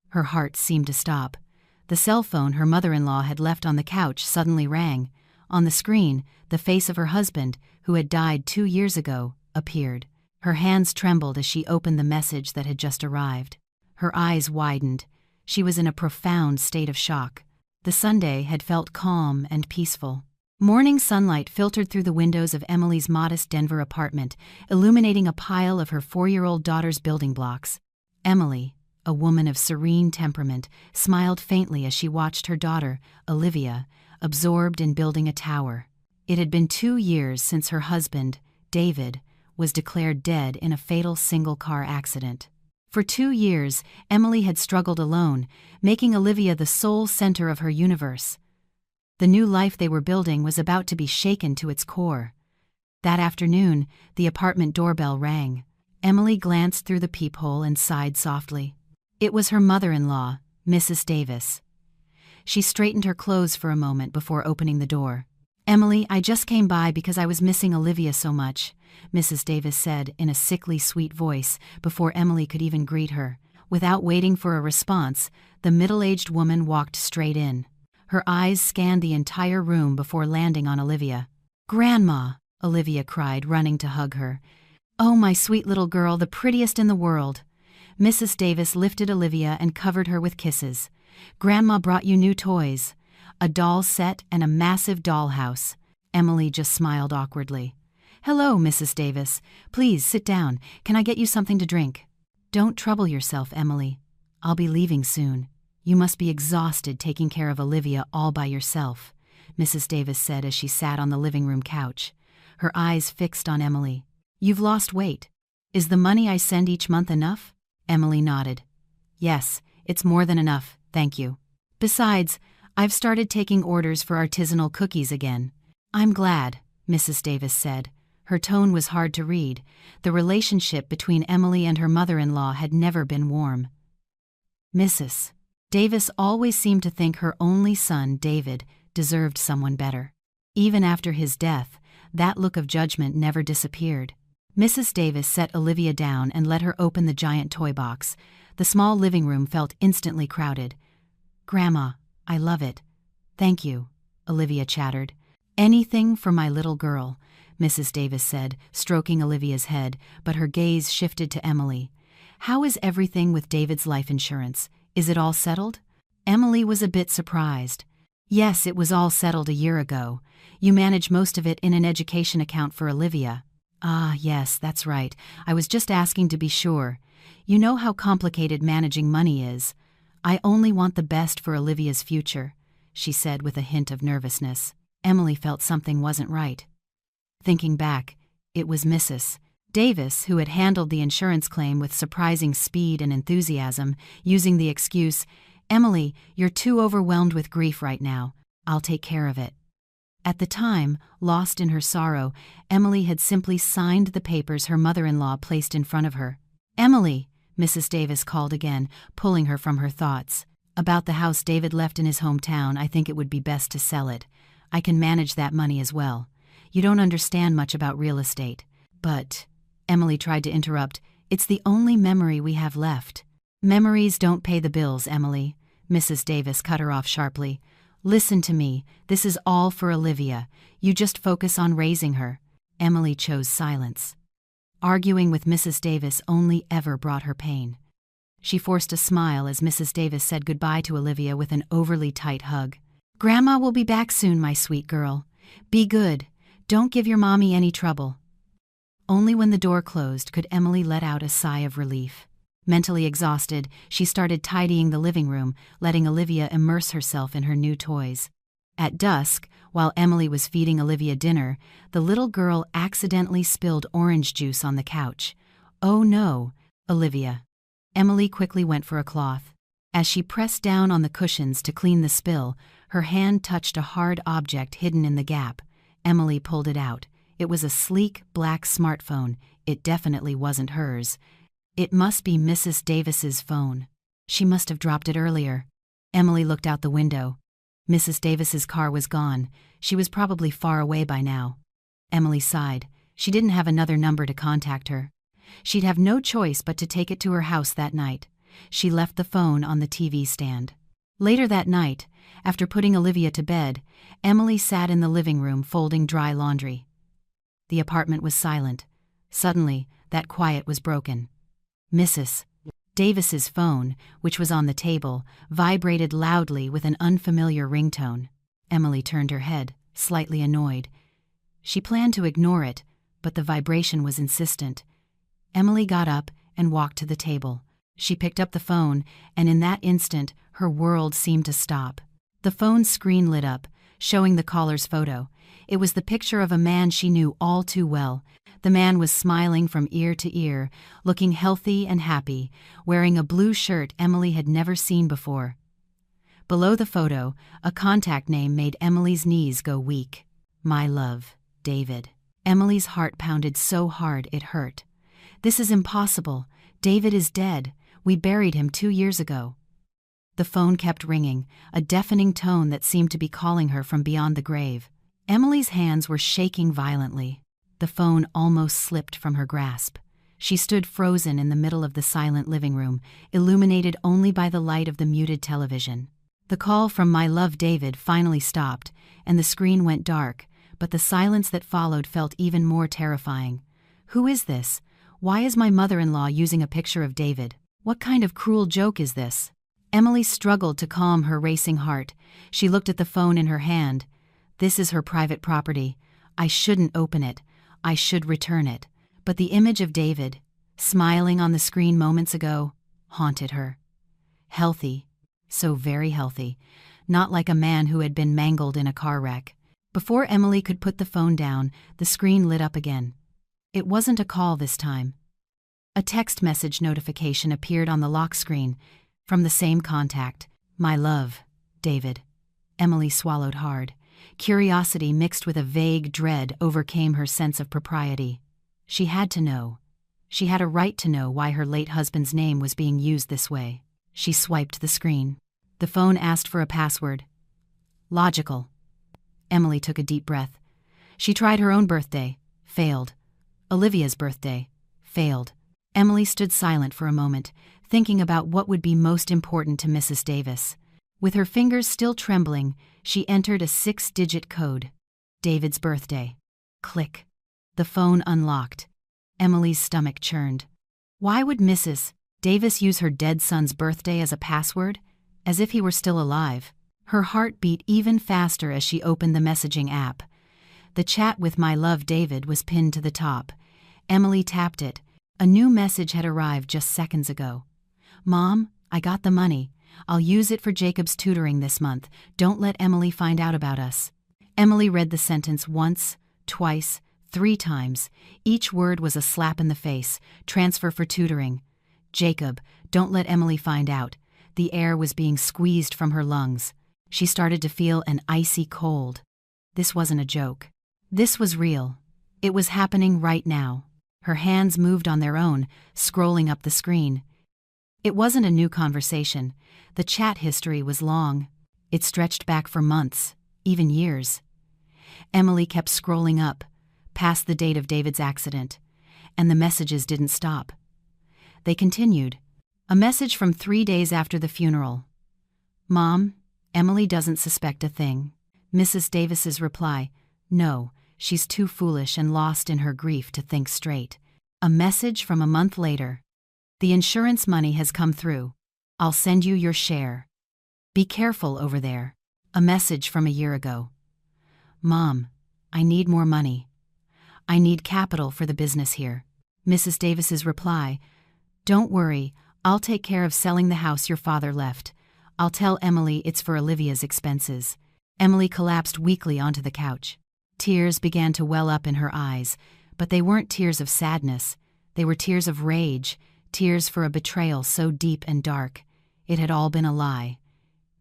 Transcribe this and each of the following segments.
Her heart seemed to stop. The cell phone her mother-in-law had left on the couch suddenly rang. On the screen, the face of her husband, who had died 2 years ago, appeared. Her hands trembled as she opened the message that had just arrived. Her eyes widened. She was in a profound state of shock. The Sunday had felt calm and peaceful. Morning sunlight filtered through the windows of Emily's modest Denver apartment, illuminating a pile of her 4-year-old daughter's building blocks. Emily, a woman of serene temperament, smiled faintly as she watched her daughter, Olivia, absorbed in building a tower. It had been 2 years since her husband, David, was declared dead in a fatal single-car accident. For 2 years, Emily had struggled alone, making Olivia the sole center of her universe. The new life they were building was about to be shaken to its core. That afternoon, the apartment doorbell rang. Emily glanced through the peephole and sighed softly. It was her mother-in-law, Mrs. Davis. She straightened her clothes for a moment before opening the door. "Emily, I just came by because I was missing Olivia so much," Mrs. Davis said in a sickly sweet voice before Emily could even greet her. Without waiting for a response, the middle-aged woman walked straight in. Her eyes scanned the entire room before landing on Olivia. "Grandma!" Olivia cried, running to hug her. "Oh, my sweet little girl, the prettiest in the world." Mrs. Davis lifted Olivia and covered her with kisses. "Grandma brought you new toys. A doll set and a massive dollhouse." Emily just smiled awkwardly. "Hello, Mrs. Davis. Please sit down. Can I get you something to drink?" "Don't trouble yourself, Emily. I'll be leaving soon. You must be exhausted taking care of Olivia all by yourself," Mrs. Davis said as she sat on the living room couch, her eyes fixed on Emily. "You've lost weight. Is the money I send each month enough?" Emily nodded. "Yes, it's more than enough, thank you. Besides, I've started taking orders for artisanal cookies again." "I'm glad," Mrs. Davis said. Her tone was hard to read. The relationship between Emily and her mother-in-law had never been warm. Mrs. Davis always seemed to think her only son, David, deserved someone better. Even after his death, that look of judgment never disappeared. Mrs. Davis set Olivia down and let her open the giant toy box. The small living room felt instantly crowded. "Grandma, I love it." "Thank you," Olivia chattered. "Anything for my little girl," Mrs. Davis said, stroking Olivia's head, but her gaze shifted to Emily. "How is everything with David's life insurance? Is it all settled?" Emily was a bit surprised. "Yes, it was all settled a year ago. You manage most of it in an education account for Olivia." "Ah, yes, that's right. I was just asking to be sure. You know how complicated managing money is. I only want the best for Olivia's future," she said with a hint of nervousness. Emily felt something wasn't right. Thinking back, it was Mrs. Davis who had handled the insurance claim with surprising speed and enthusiasm, using the excuse, "Emily, you're too overwhelmed with grief right now. I'll take care of it." At the time, lost in her sorrow, Emily had simply signed the papers her mother-in-law placed in front of her. "Emily," Mrs. Davis called again, pulling her from her thoughts. "About the house David left in his hometown, I think it would be best to sell it. I can manage that money as well. You don't understand much about real estate." "But," Emily tried to interrupt, "it's the only memory we have left." "Memories don't pay the bills, Emily," Mrs. Davis cut her off sharply. "Listen to me. This is all for Olivia. You just focus on raising her." Emily chose silence. Arguing with Mrs. Davis only ever brought her pain. She forced a smile as Mrs. Davis said goodbye to Olivia with an overly tight hug. "Grandma will be back soon, my sweet girl. Be good. Don't give your mommy any trouble." Only when the door closed could Emily let out a sigh of relief. Mentally exhausted, she started tidying the living room, letting Olivia immerse herself in her new toys. At dusk, while Emily was feeding Olivia dinner, the little girl accidentally spilled orange juice on the couch. "Oh no, Olivia." Emily quickly went for a cloth. As she pressed down on the cushions to clean the spill, her hand touched a hard object hidden in the gap. Emily pulled it out. It was a sleek, black smartphone. It definitely wasn't hers. It must be Mrs. Davis's phone. She must have dropped it earlier. Emily looked out the window. Mrs. Davis's car was gone. She was probably far away by now. Emily sighed. She didn't have another number to contact her. She'd have no choice but to take it to her house that night. She left the phone on the TV stand. Later that night, after putting Olivia to bed, Emily sat in the living room folding dry laundry. The apartment was silent. Suddenly, that quiet was broken. Mrs. Davis's phone, which was on the table, vibrated loudly with an unfamiliar ringtone. Emily turned her head, slightly annoyed. She planned to ignore it, but the vibration was insistent. Emily got up and walked to the table. She picked up the phone, and in that instant, her world seemed to stop. The phone's screen lit up, showing the caller's photo. It was the picture of a man she knew all too well. The man was smiling from ear to ear, looking healthy and happy, wearing a blue shirt Emily had never seen before. Below the photo, a contact name made Emily's knees go weak. My love, David. Emily's heart pounded so hard it hurt. This is impossible. David is dead. We buried him 2 years ago. The phone kept ringing, a deafening tone that seemed to be calling her from beyond the grave. Emily's hands were shaking violently. The phone almost slipped from her grasp. She stood frozen in the middle of the silent living room, illuminated only by the light of the muted television. The call from My Love David finally stopped, and the screen went dark, but the silence that followed felt even more terrifying. Who is this? Why is my mother-in-law using a picture of David? What kind of cruel joke is this? Emily struggled to calm her racing heart. She looked at the phone in her hand. This is her private property. I shouldn't open it. I should return it. But the image of David, smiling on the screen moments ago, haunted her. Healthy, so very healthy, not like a man who had been mangled in a car wreck. Before Emily could put the phone down, the screen lit up again. It wasn't a call this time. A text message notification appeared on the lock screen, from the same contact. My love, David. Emily swallowed hard. Curiosity mixed with a vague dread overcame her sense of propriety. She had to know. She had a right to know why her late husband's name was being used this way. She swiped the screen. The phone asked for a password. Logical. Emily took a deep breath. She tried her own birthday. Failed. Olivia's birthday. Failed. Emily stood silent for a moment, thinking about what would be most important to Mrs. Davis. With her fingers still trembling, she entered a 6-digit code. David's birthday. Click. The phone unlocked. Emily's stomach churned. Why would Mrs. Davis use her dead son's birthday as a password? As if he were still alive. Her heart beat even faster as she opened the messaging app. The chat with My Love David was pinned to the top. Emily tapped it. A new message had arrived just seconds ago. Mom, I got the money. I'll use it for Jacob's tutoring this month. Don't let Emily find out about us. Emily read the sentence once, twice, 3 times. Each word was a slap in the face. Transfer for tutoring. Jacob, don't let Emily find out. The air was being squeezed from her lungs. She started to feel an icy cold. This wasn't a joke. This was real. It was happening right now. Her hands moved on their own, scrolling up the screen. It wasn't a new conversation. The chat history was long. It stretched back for months, even years. Emily kept scrolling up, past the date of David's accident, and the messages didn't stop. They continued. A message from 3 days after the funeral. Mom, Emily doesn't suspect a thing. Mrs. Davis's reply, no, she's too foolish and lost in her grief to think straight. A message from a month later. The insurance money has come through. I'll send you your share. Be careful over there. A message from a year ago. Mom, I need more money. I need capital for the business here. Mrs. Davis's reply, don't worry, I'll take care of selling the house your father left. I'll tell Emily it's for Olivia's expenses. Emily collapsed weakly onto the couch. Tears began to well up in her eyes, but they weren't tears of sadness. They were tears of rage, tears for a betrayal so deep and dark. It had all been a lie.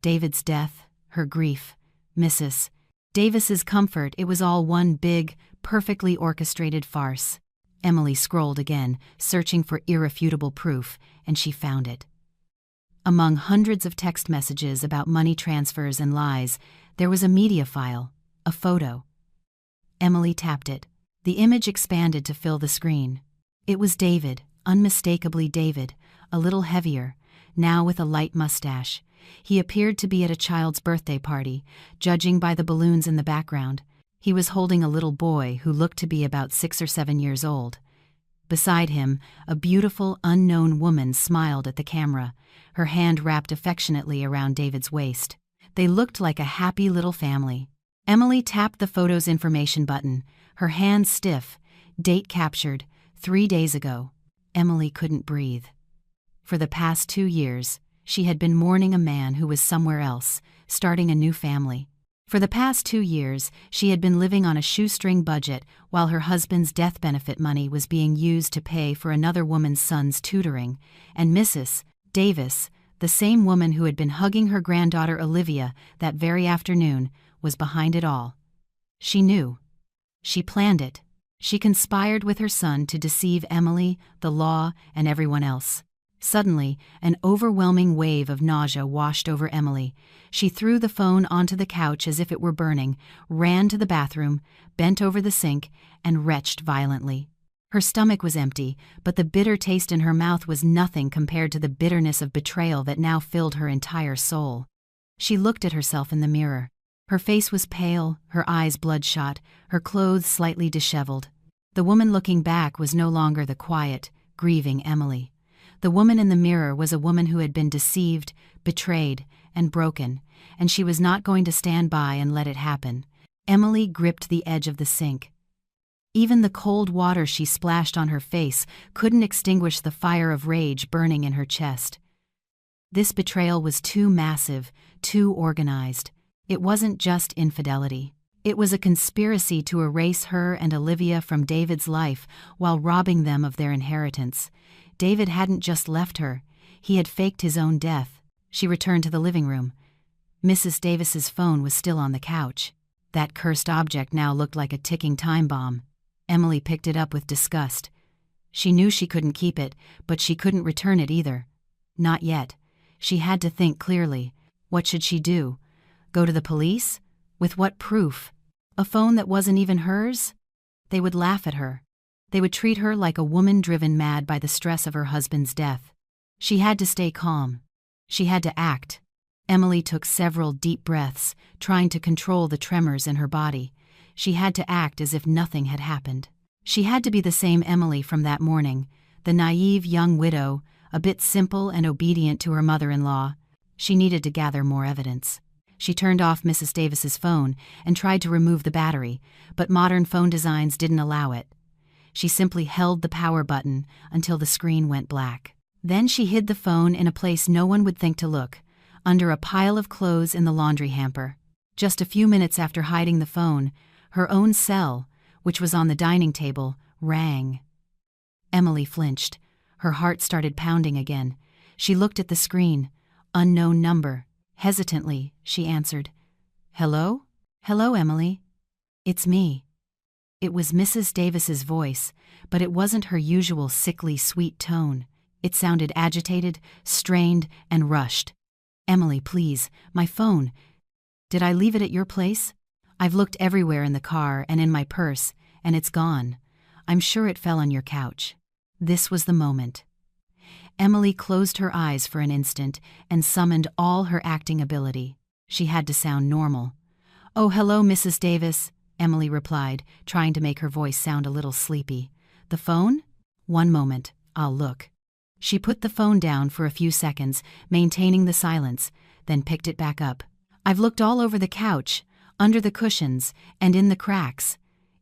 David's death, her grief, Mrs. Davis's comfort, it was all one big, perfectly orchestrated farce. Emily scrolled again, searching for irrefutable proof, and she found it. Among hundreds of text messages about money transfers and lies, there was a media file, a photo. Emily tapped it. The image expanded to fill the screen. It was David, unmistakably David, a little heavier, now with a light mustache. He appeared to be at a child's birthday party, judging by the balloons in the background. He was holding a little boy who looked to be about 6 or 7 years old. Beside him, a beautiful, unknown woman smiled at the camera, her hand wrapped affectionately around David's waist. They looked like a happy little family. Emily tapped the photo's information button, her hands stiff. Date captured, 3 days ago. Emily couldn't breathe. For the past 2 years, she had been mourning a man who was somewhere else, starting a new family. For the past 2 years, she had been living on a shoestring budget while her husband's death benefit money was being used to pay for another woman's son's tutoring, and Mrs. Davis, the same woman who had been hugging her granddaughter Olivia that very afternoon, was behind it all. She knew. She planned it. She conspired with her son to deceive Emily, the law, and everyone else. Suddenly, an overwhelming wave of nausea washed over Emily. She threw the phone onto the couch as if it were burning, ran to the bathroom, bent over the sink, and retched violently. Her stomach was empty, but the bitter taste in her mouth was nothing compared to the bitterness of betrayal that now filled her entire soul. She looked at herself in the mirror. Her face was pale, her eyes bloodshot, her clothes slightly disheveled. The woman looking back was no longer the quiet, grieving Emily. The woman in the mirror was a woman who had been deceived, betrayed, and broken, and she was not going to stand by and let it happen. Emily gripped the edge of the sink. Even the cold water she splashed on her face couldn't extinguish the fire of rage burning in her chest. This betrayal was too massive, too organized. It wasn't just infidelity. It was a conspiracy to erase her and Olivia from David's life while robbing them of their inheritance. David hadn't just left her. He had faked his own death. She returned to the living room. Mrs. Davis's phone was still on the couch. That cursed object now looked like a ticking time bomb. Emily picked it up with disgust. She knew she couldn't keep it, but she couldn't return it either. Not yet. She had to think clearly. What should she do? Go to the police? With what proof? A phone that wasn't even hers? They would laugh at her. They would treat her like a woman driven mad by the stress of her husband's death. She had to stay calm. She had to act. Emily took several deep breaths, trying to control the tremors in her body. She had to act as if nothing had happened. She had to be the same Emily from that morning, the naive young widow, a bit simple and obedient to her mother-in-law. She needed to gather more evidence. She turned off Mrs. Davis's phone and tried to remove the battery, but modern phone designs didn't allow it. She simply held the power button until the screen went black. Then she hid the phone in a place no one would think to look, under a pile of clothes in the laundry hamper. Just a few minutes after hiding the phone, her own cell, which was on the dining table, rang. Emily flinched. Her heart started pounding again. She looked at the screen. Unknown number. Hesitantly, she answered. "Hello? Hello, Emily. It's me." It was Mrs. Davis's voice, but it wasn't her usual sickly sweet tone. It sounded agitated, strained, and rushed. "Emily, please, my phone. Did I leave it at your place? I've looked everywhere in the car and in my purse, and it's gone. I'm sure it fell on your couch." This was the moment. Emily closed her eyes for an instant and summoned all her acting ability. She had to sound normal. "Oh, hello, Mrs. Davis," Emily replied, trying to make her voice sound a little sleepy. "The phone? One moment, I'll look." She put the phone down for a few seconds, maintaining the silence, then picked it back up. "I've looked all over the couch, under the cushions, and in the cracks.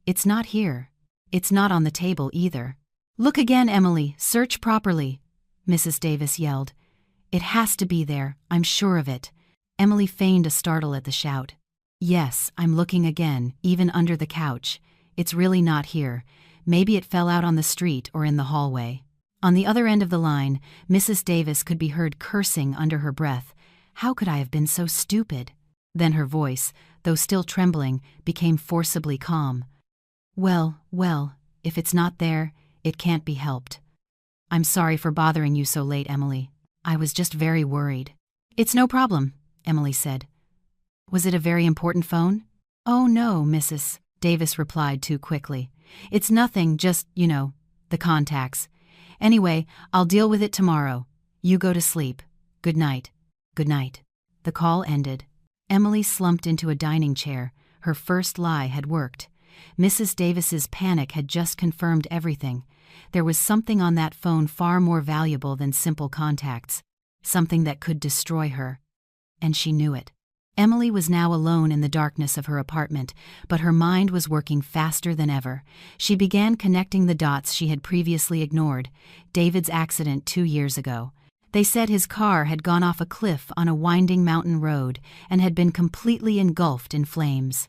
It's not here. It's not on the table either." "Look again, Emily. Search properly," Mrs. Davis yelled. "It has to be there, I'm sure of it." Emily feigned a startle at the shout. "Yes, I'm looking again, even under the couch. It's really not here. Maybe it fell out on the street or in the hallway." On the other end of the line, Mrs. Davis could be heard cursing under her breath. "How could I have been so stupid?" Then her voice, though still trembling, became forcibly calm. Well, if it's not there, it can't be helped. I'm sorry for bothering you so late, Emily. I was just very worried." "It's no problem," Emily said. "Was it a very important phone?" "Oh no, Mrs. Davis replied too quickly. "It's nothing, just, the contacts. Anyway, I'll deal with it tomorrow. You go to sleep. Good night. Good night. The call ended. Emily slumped into a dining chair. Her first lie had worked. Mrs. Davis's panic had just confirmed everything. There was something on that phone far more valuable than simple contacts. Something that could destroy her. And she knew it. Emily was now alone in the darkness of her apartment, but her mind was working faster than ever. She began connecting the dots she had previously ignored. David's accident 2 years ago. They said his car had gone off a cliff on a winding mountain road and had been completely engulfed in flames.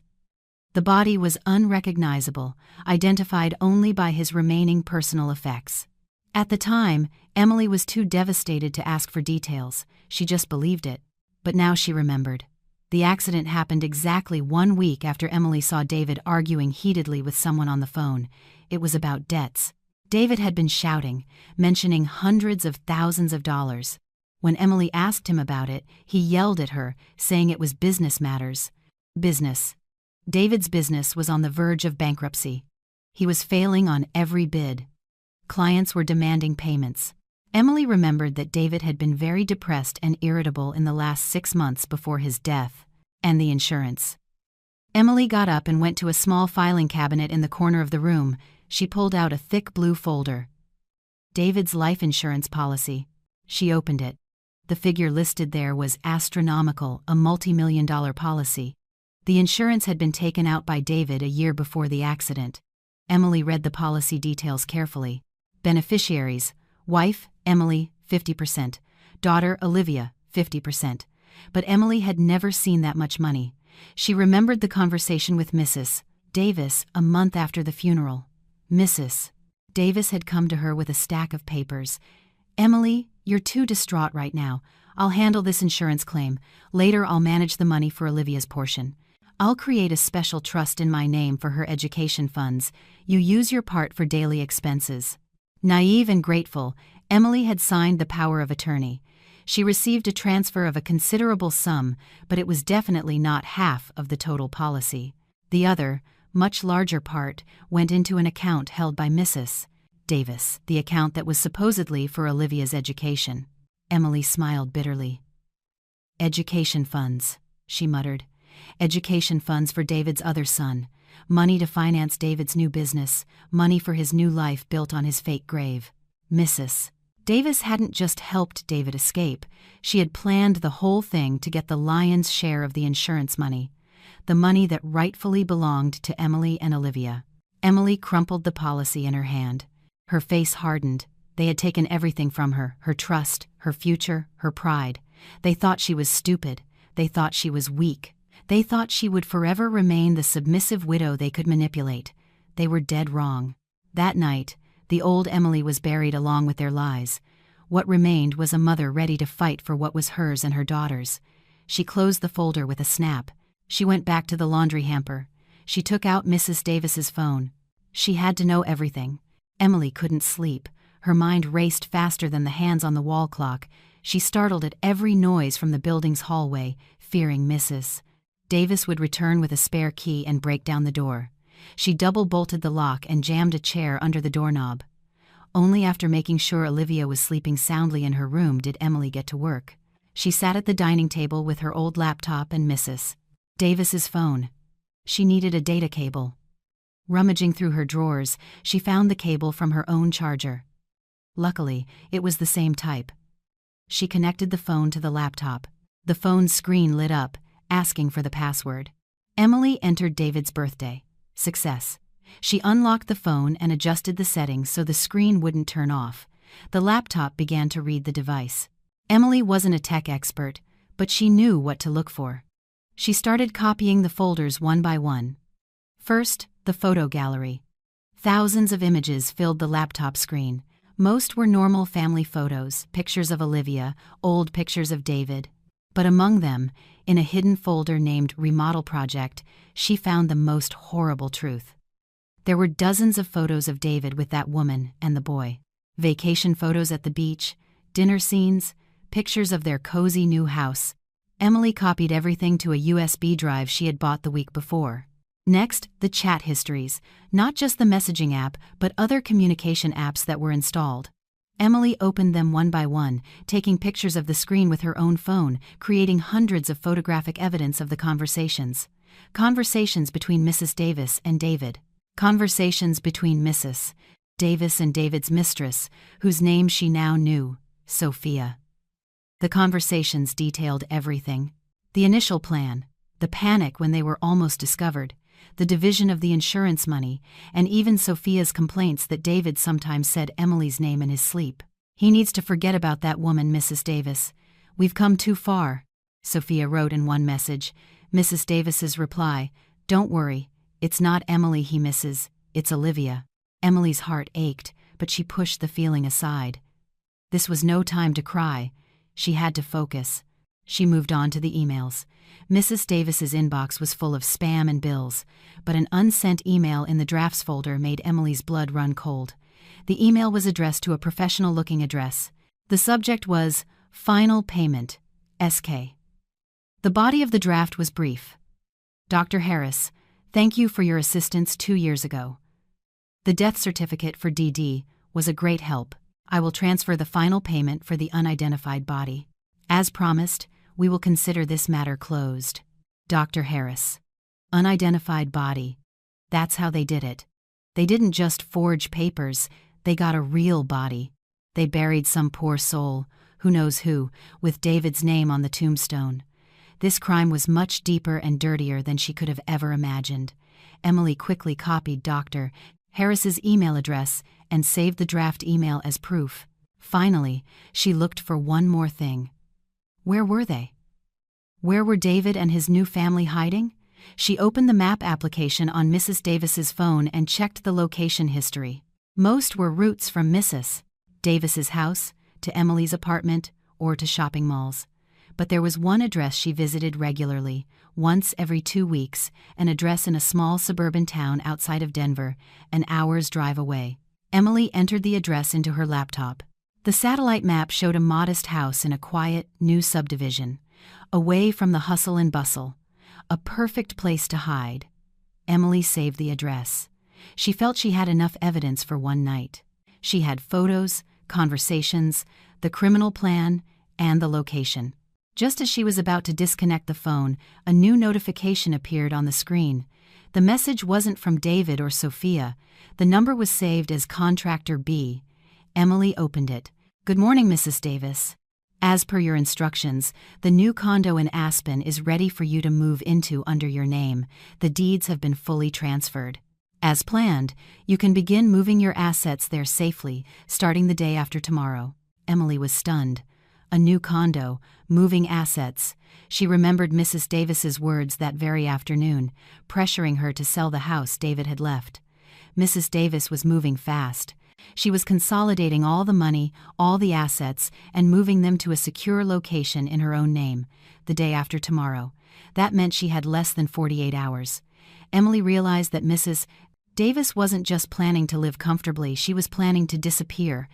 The body was unrecognizable, identified only by his remaining personal effects. At the time, Emily was too devastated to ask for details. She just believed it. But now she remembered. The accident happened exactly 1 week after Emily saw David arguing heatedly with someone on the phone. It was about debts. David had been shouting, mentioning hundreds of thousands of dollars. When Emily asked him about it, he yelled at her, saying it was business matters. Business. David's business was on the verge of bankruptcy. He was failing on every bid. Clients were demanding payments. Emily remembered that David had been very depressed and irritable in the last 6 months before his death, and the insurance. Emily got up and went to a small filing cabinet in the corner of the room. She pulled out a thick blue folder. David's life insurance policy. She opened it. The figure listed there was astronomical, a multi-million-dollar policy. The insurance had been taken out by David a year before the accident. Emily read the policy details carefully. Beneficiaries: wife, Emily, 50%. Daughter, Olivia, 50%. But Emily had never seen that much money. She remembered the conversation with Mrs. Davis a month after the funeral. Mrs. Davis had come to her with a stack of papers. "Emily, you're too distraught right now. I'll handle this insurance claim. Later I'll manage the money for Olivia's portion. I'll create a special trust in my name for her education funds. You use your part for daily expenses." Naive and grateful, Emily had signed the power of attorney. She received a transfer of a considerable sum, but it was definitely not half of the total policy. The other, much larger part, went into an account held by Mrs. Davis, the account that was supposedly for Olivia's education. Emily smiled bitterly. "Education funds," she muttered. "Education funds for David's other son. Money to finance David's new business. Money for his new life built on his fake grave." Mrs. Davis hadn't just helped David escape. She had planned the whole thing to get the lion's share of the insurance money. The money that rightfully belonged to Emily and Olivia. Emily crumpled the policy in her hand. Her face hardened. They had taken everything from her: her trust, her future, her pride. They thought she was stupid. They thought she was weak. They thought she would forever remain the submissive widow they could manipulate. They were dead wrong. That night, the old Emily was buried along with their lies. What remained was a mother ready to fight for what was hers and her daughter's. She closed the folder with a snap. She went back to the laundry hamper. She took out Mrs. Davis's phone. She had to know everything. Emily couldn't sleep. Her mind raced faster than the hands on the wall clock. She startled at every noise from the building's hallway, fearing Mrs. Davis would return with a spare key and break down the door. She double-bolted the lock and jammed a chair under the doorknob. Only after making sure Olivia was sleeping soundly in her room did Emily get to work. She sat at the dining table with her old laptop and Mrs. Davis's phone. She needed a data cable. Rummaging through her drawers, she found the cable from her own charger. Luckily, it was the same type. She connected the phone to the laptop. The phone's screen lit up, asking for the password. Emily entered David's birthday. Success. She unlocked the phone and adjusted the settings so the screen wouldn't turn off. The laptop began to read the device. Emily wasn't a tech expert, but she knew what to look for. She started copying the folders one by one. First, the photo gallery. Thousands of images filled the laptop screen. Most were normal family photos, pictures of Olivia, old pictures of David. But among them, in a hidden folder named Remodel Project, she found the most horrible truth. There were dozens of photos of David with that woman and the boy. Vacation photos at the beach, dinner scenes, pictures of their cozy new house. Emily copied everything to a USB drive she had bought the week before. Next, the chat histories, not just the messaging app, but other communication apps that were installed. Emily opened them one by one, taking pictures of the screen with her own phone, creating hundreds of photographic evidence of the conversations. Conversations between Mrs. Davis and David. Conversations between Mrs. Davis and David's mistress, whose name she now knew, Sophia. The conversations detailed everything. The initial plan, the panic when they were almost discovered, the division of the insurance money, and even Sophia's complaints that David sometimes said Emily's name in his sleep. "He needs to forget about that woman, Mrs. Davis. We've come too far," Sophia wrote in one message. Mrs. Davis's reply, "Don't worry, it's not Emily he misses, it's Olivia." Emily's heart ached, but she pushed the feeling aside. This was no time to cry. She had to focus. She moved on to the emails. Mrs. Davis's inbox was full of spam and bills, but an unsent email in the drafts folder made Emily's blood run cold. The email was addressed to a professional-looking address. The subject was, "Final Payment, SK." The body of the draft was brief. "Dr. Harris, thank you for your assistance 2 years ago. The death certificate for DD was a great help. I will transfer the final payment for the unidentified body. As promised, we will consider this matter closed. Dr. Harris." Unidentified body. That's how they did it. They didn't just forge papers, they got a real body. They buried some poor soul, who knows who, with David's name on the tombstone. This crime was much deeper and dirtier than she could have ever imagined. Emily quickly copied Dr. Harris's email address and saved the draft email as proof. Finally, she looked for one more thing. Where were they? Where were David and his new family hiding? She opened the map application on Mrs. Davis's phone and checked the location history. Most were routes from Mrs. Davis's house to Emily's apartment or to shopping malls. But there was one address she visited regularly, once every 2 weeks, an address in a small suburban town outside of Denver, an hour's drive away. Emily entered the address into her laptop. The satellite map showed a modest house in a quiet, new subdivision, away from the hustle and bustle. A perfect place to hide. Emily saved the address. She felt she had enough evidence for one night. She had photos, conversations, the criminal plan, and the location. Just as she was about to disconnect the phone, a new notification appeared on the screen. The message wasn't from David or Sophia. The number was saved as Contractor B. Emily opened it. "Good morning, Mrs. Davis. As per your instructions, the new condo in Aspen is ready for you to move into under your name. The deeds have been fully transferred. As planned, you can begin moving your assets there safely, starting the day after tomorrow." Emily was stunned. A new condo, moving assets. She remembered Mrs. Davis's words that very afternoon, pressuring her to sell the house David had left. Mrs. Davis was moving fast. She was consolidating all the money, all the assets, and moving them to a secure location in her own name, the day after tomorrow. That meant she had less than 48 hours. Emily realized that Mrs. Davis wasn't just planning to live comfortably, she was planning to disappear.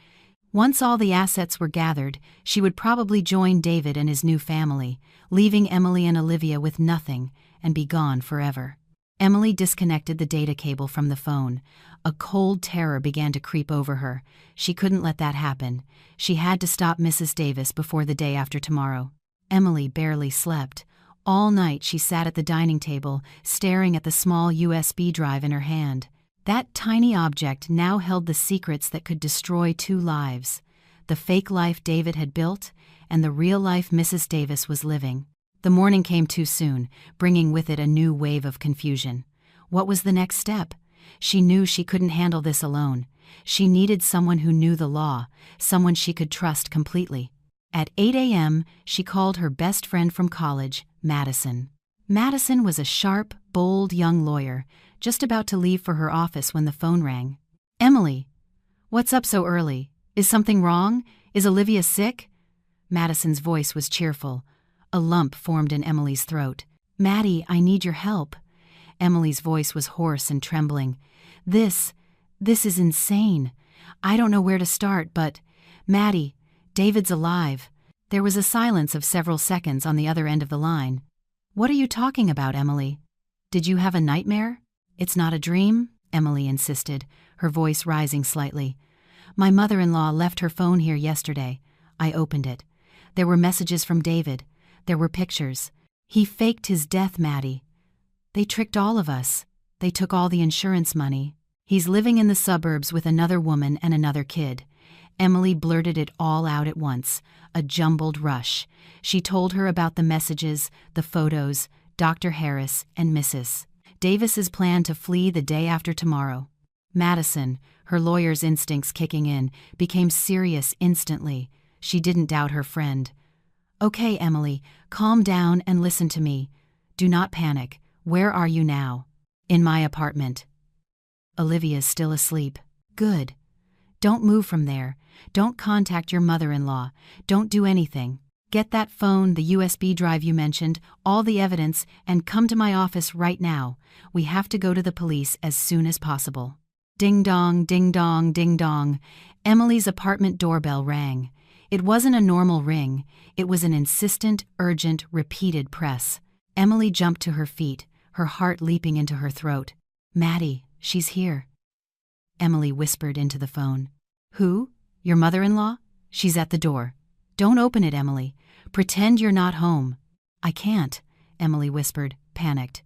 Once all the assets were gathered, she would probably join David and his new family, leaving Emily and Olivia with nothing, and be gone forever. Emily disconnected the data cable from the phone. A cold terror began to creep over her. She couldn't let that happen. She had to stop Mrs. Davis before the day after tomorrow. Emily barely slept. All night she sat at the dining table, staring at the small USB drive in her hand. That tiny object now held the secrets that could destroy 2 lives. The fake life David had built, and the real life Mrs. Davis was living. The morning came too soon, bringing with it a new wave of confusion. What was the next step? She knew she couldn't handle this alone. She needed someone who knew the law, someone she could trust completely. At 8 a.m., she called her best friend from college, Madison. Madison was a sharp, bold young lawyer, just about to leave for her office when the phone rang. "Emily, what's up so early? Is something wrong? Is Olivia sick?" Madison's voice was cheerful. A lump formed in Emily's throat. "Maddie, I need your help." Emily's voice was hoarse and trembling. This is insane. I don't know where to start, but, Maddie, David's alive." There was a silence of several seconds on the other end of the line. "What are you talking about, Emily? Did you have a nightmare?" "It's not a dream," Emily insisted, her voice rising slightly. My mother-in-law left her phone here yesterday. I opened it. There were messages from David. There were pictures. He faked his death, Maddie. They tricked all of us. They took all the insurance money. He's living in the suburbs with another woman and another kid. Emily blurted it all out at once, a jumbled rush. She told her about the messages, the photos, Dr. Harris, and Mrs. Davis's plan to flee the day after tomorrow. Madison, her lawyer's instincts kicking in, became serious instantly. She didn't doubt her friend. "Okay, Emily, calm down and listen to me. Do not panic. Where are you now?" "In my apartment." "Olivia's still asleep." "Good. Don't move from there. Don't contact your mother-in-law. Don't do anything. Get that phone, the USB drive you mentioned, all the evidence, and come to my office right now. We have to go to the police as soon as possible." Ding dong, ding dong, ding dong. Emily's apartment doorbell rang. It wasn't a normal ring. It was an insistent, urgent, repeated press. Emily jumped to her feet, her heart leaping into her throat. "Maddie, she's here." Emily whispered into the phone. "Who? Your mother-in-law? She's at the door." "Don't open it, Emily. Pretend you're not home." "I can't," Emily whispered, panicked.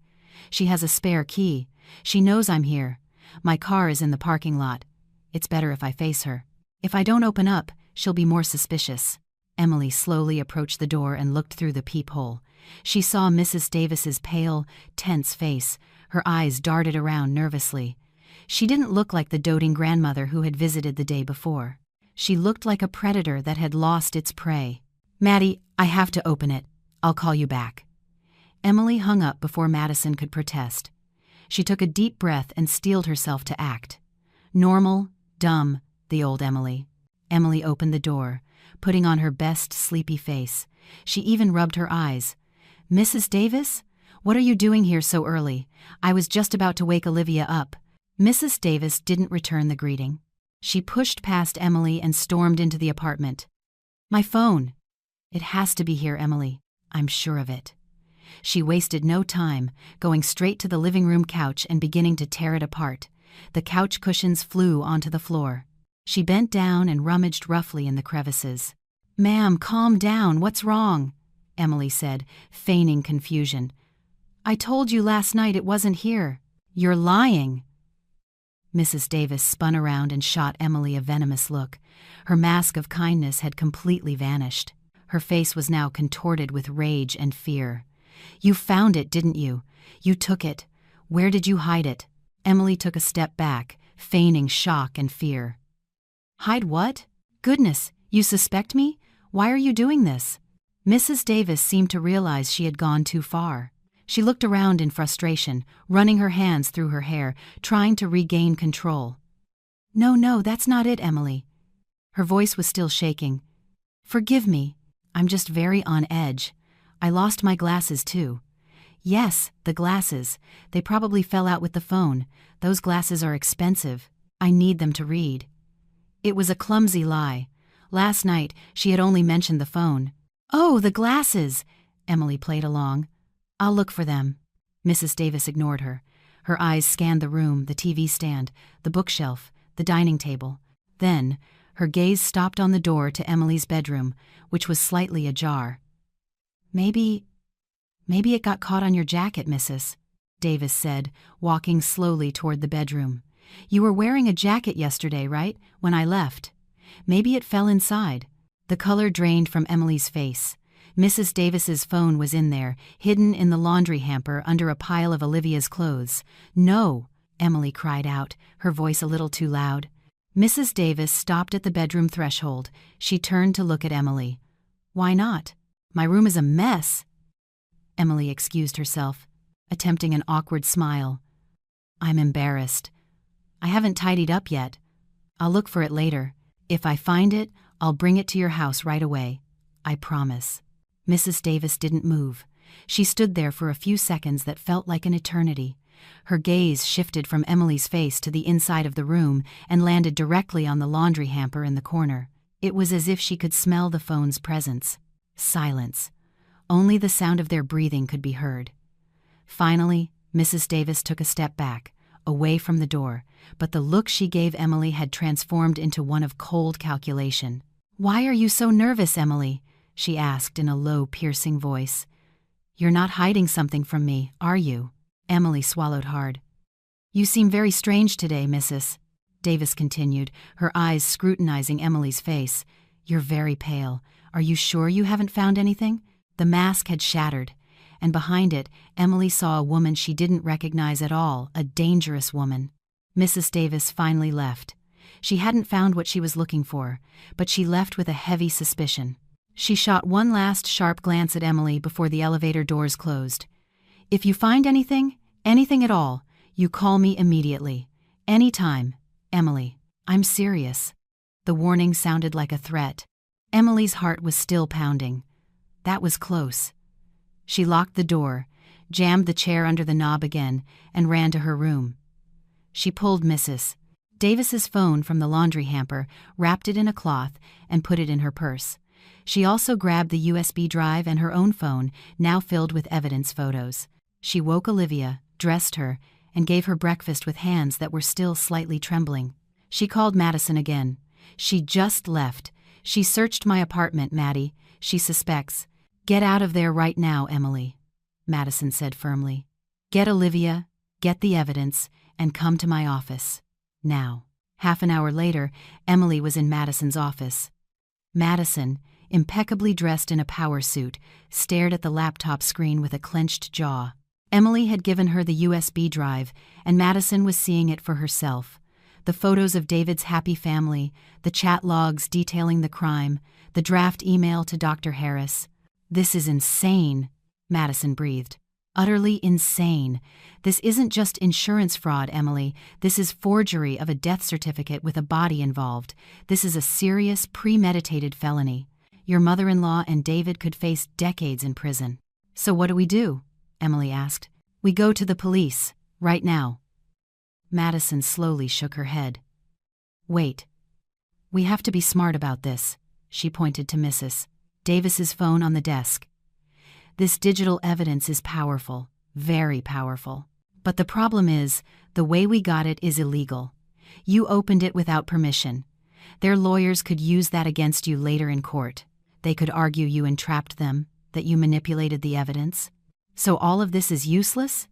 "She has a spare key. She knows I'm here. My car is in the parking lot. It's better if I face her. If I don't open up, she'll be more suspicious." Emily slowly approached the door and looked through the peephole. She saw Mrs. Davis's pale, tense face. Her eyes darted around nervously. She didn't look like the doting grandmother who had visited the day before. She looked like a predator that had lost its prey. "Maddie, I have to open it. I'll call you back." Emily hung up before Madison could protest. She took a deep breath and steeled herself to act. Normal, dumb, the old Emily. Emily opened the door, putting on her best sleepy face. She even rubbed her eyes. "Mrs. Davis? What are you doing here so early? I was just about to wake Olivia up." Mrs. Davis didn't return the greeting. She pushed past Emily and stormed into the apartment. "My phone." "It has to be here, Emily. I'm sure of it." She wasted no time, going straight to the living room couch and beginning to tear it apart. The couch cushions flew onto the floor. She bent down and rummaged roughly in the crevices. "Ma'am, calm down. What's wrong?" Emily said, feigning confusion. "I told you last night it wasn't here." "You're lying." Mrs. Davis spun around and shot Emily a venomous look. Her mask of kindness had completely vanished. Her face was now contorted with rage and fear. "You found it, didn't you? You took it. Where did you hide it?" Emily took a step back, feigning shock and fear. "Hide what? Goodness, you suspect me? Why are you doing this?" Mrs. Davis seemed to realize she had gone too far. She looked around in frustration, running her hands through her hair, trying to regain control. No, that's not it, Emily." Her voice was still shaking. "Forgive me. I'm just very on edge. I lost my glasses, too." "Yes, the glasses. They probably fell out with the phone. Those glasses are expensive. I need them to read." It was a clumsy lie. Last night, she had only mentioned the phone. "Oh, the glasses!" Emily played along. "I'll look for them." Mrs. Davis ignored her. Her eyes scanned the room, the TV stand, the bookshelf, the dining table. Then, her gaze stopped on the door to Emily's bedroom, which was slightly ajar. Maybe it got caught on your jacket, Mrs. Davis said, walking slowly toward the bedroom. "You were wearing a jacket yesterday, right, when I left? Maybe it fell inside." The color drained from Emily's face. Mrs. Davis's phone was in there, hidden in the laundry hamper under a pile of Olivia's clothes. "No!" Emily cried out, her voice a little too loud. Mrs. Davis stopped at the bedroom threshold. She turned to look at Emily. "Why not? My room is a mess." Emily excused herself, attempting an awkward smile. "I'm embarrassed. I haven't tidied up yet. I'll look for it later. If I find it, I'll bring it to your house right away. I promise." Mrs. Davis didn't move. She stood there for a few seconds that felt like an eternity. Her gaze shifted from Emily's face to the inside of the room and landed directly on the laundry hamper in the corner. It was as if she could smell the phone's presence. Silence. Only the sound of their breathing could be heard. Finally, Mrs. Davis took a step back, away from the door, but the look she gave Emily had transformed into one of cold calculation. "Why are you so nervous, Emily?" she asked in a low, piercing voice. "You're not hiding something from me, are you?" Emily swallowed hard. "You seem very strange today, Mrs. Davis continued, her eyes scrutinizing Emily's face. "You're very pale. Are you sure you haven't found anything?" The mask had shattered, and behind it, Emily saw a woman she didn't recognize at all, a dangerous woman. Mrs. Davis finally left. She hadn't found what she was looking for, but she left with a heavy suspicion. She shot one last sharp glance at Emily before the elevator doors closed. "If you find anything at all, you call me immediately. Anytime, Emily. I'm serious." The warning sounded like a threat. Emily's heart was still pounding. That was close. She locked the door, jammed the chair under the knob again, and ran to her room. She pulled Mrs. Davis's phone from the laundry hamper, wrapped it in a cloth, and put it in her purse. She also grabbed the USB drive and her own phone, now filled with evidence photos. She woke Olivia, dressed her, and gave her breakfast with hands that were still slightly trembling. She called Madison again. "She just left. She searched my apartment, Maddie. She suspects." "Get out of there right now, Emily," Madison said firmly. "Get Olivia, get the evidence, and come to my office. Now." Half an hour later, Emily was in Madison's office. Madison, impeccably dressed in a power suit, stared at the laptop screen with a clenched jaw. Emily had given her the USB drive, and Madison was seeing it for herself. The photos of David's happy family, the chat logs detailing the crime, the draft email to Dr. Harris. "This is insane," Madison breathed. "Utterly insane. This isn't just insurance fraud, Emily. This is forgery of a death certificate with a body involved. This is a serious, premeditated felony. Your mother-in-law and David could face decades in prison." "So what do we do?" Emily asked. "We go to the police, right now." Madison slowly shook her head. "Wait. We have to be smart about this," she pointed to Mrs. Davis's phone on the desk. "This digital evidence is powerful, very powerful. But the problem is, the way we got it is illegal. You opened it without permission. Their lawyers could use that against you later in court. They could argue you entrapped them, that you manipulated the evidence. So all of this is useless?"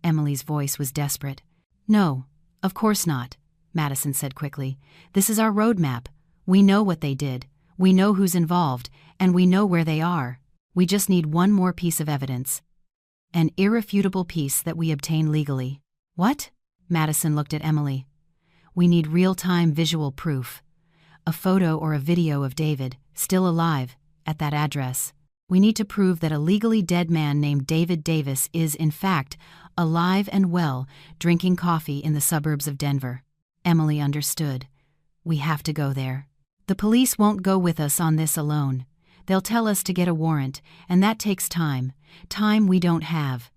Emily's voice was desperate. "No, of course not," Madison said quickly. "This is our roadmap. We know what they did. We know who's involved, and we know where they are. We just need one more piece of evidence. An irrefutable piece that we obtain legally." "What?" Madison looked at Emily. "We need real-time visual proof. A photo or a video of David, still alive, at that address. We need to prove that a legally dead man named David Davis is, in fact, alive and well, drinking coffee in the suburbs of Denver." Emily understood. "We have to go there. The police won't go with us on this alone. They'll tell us to get a warrant, and that takes time. Time we don't have."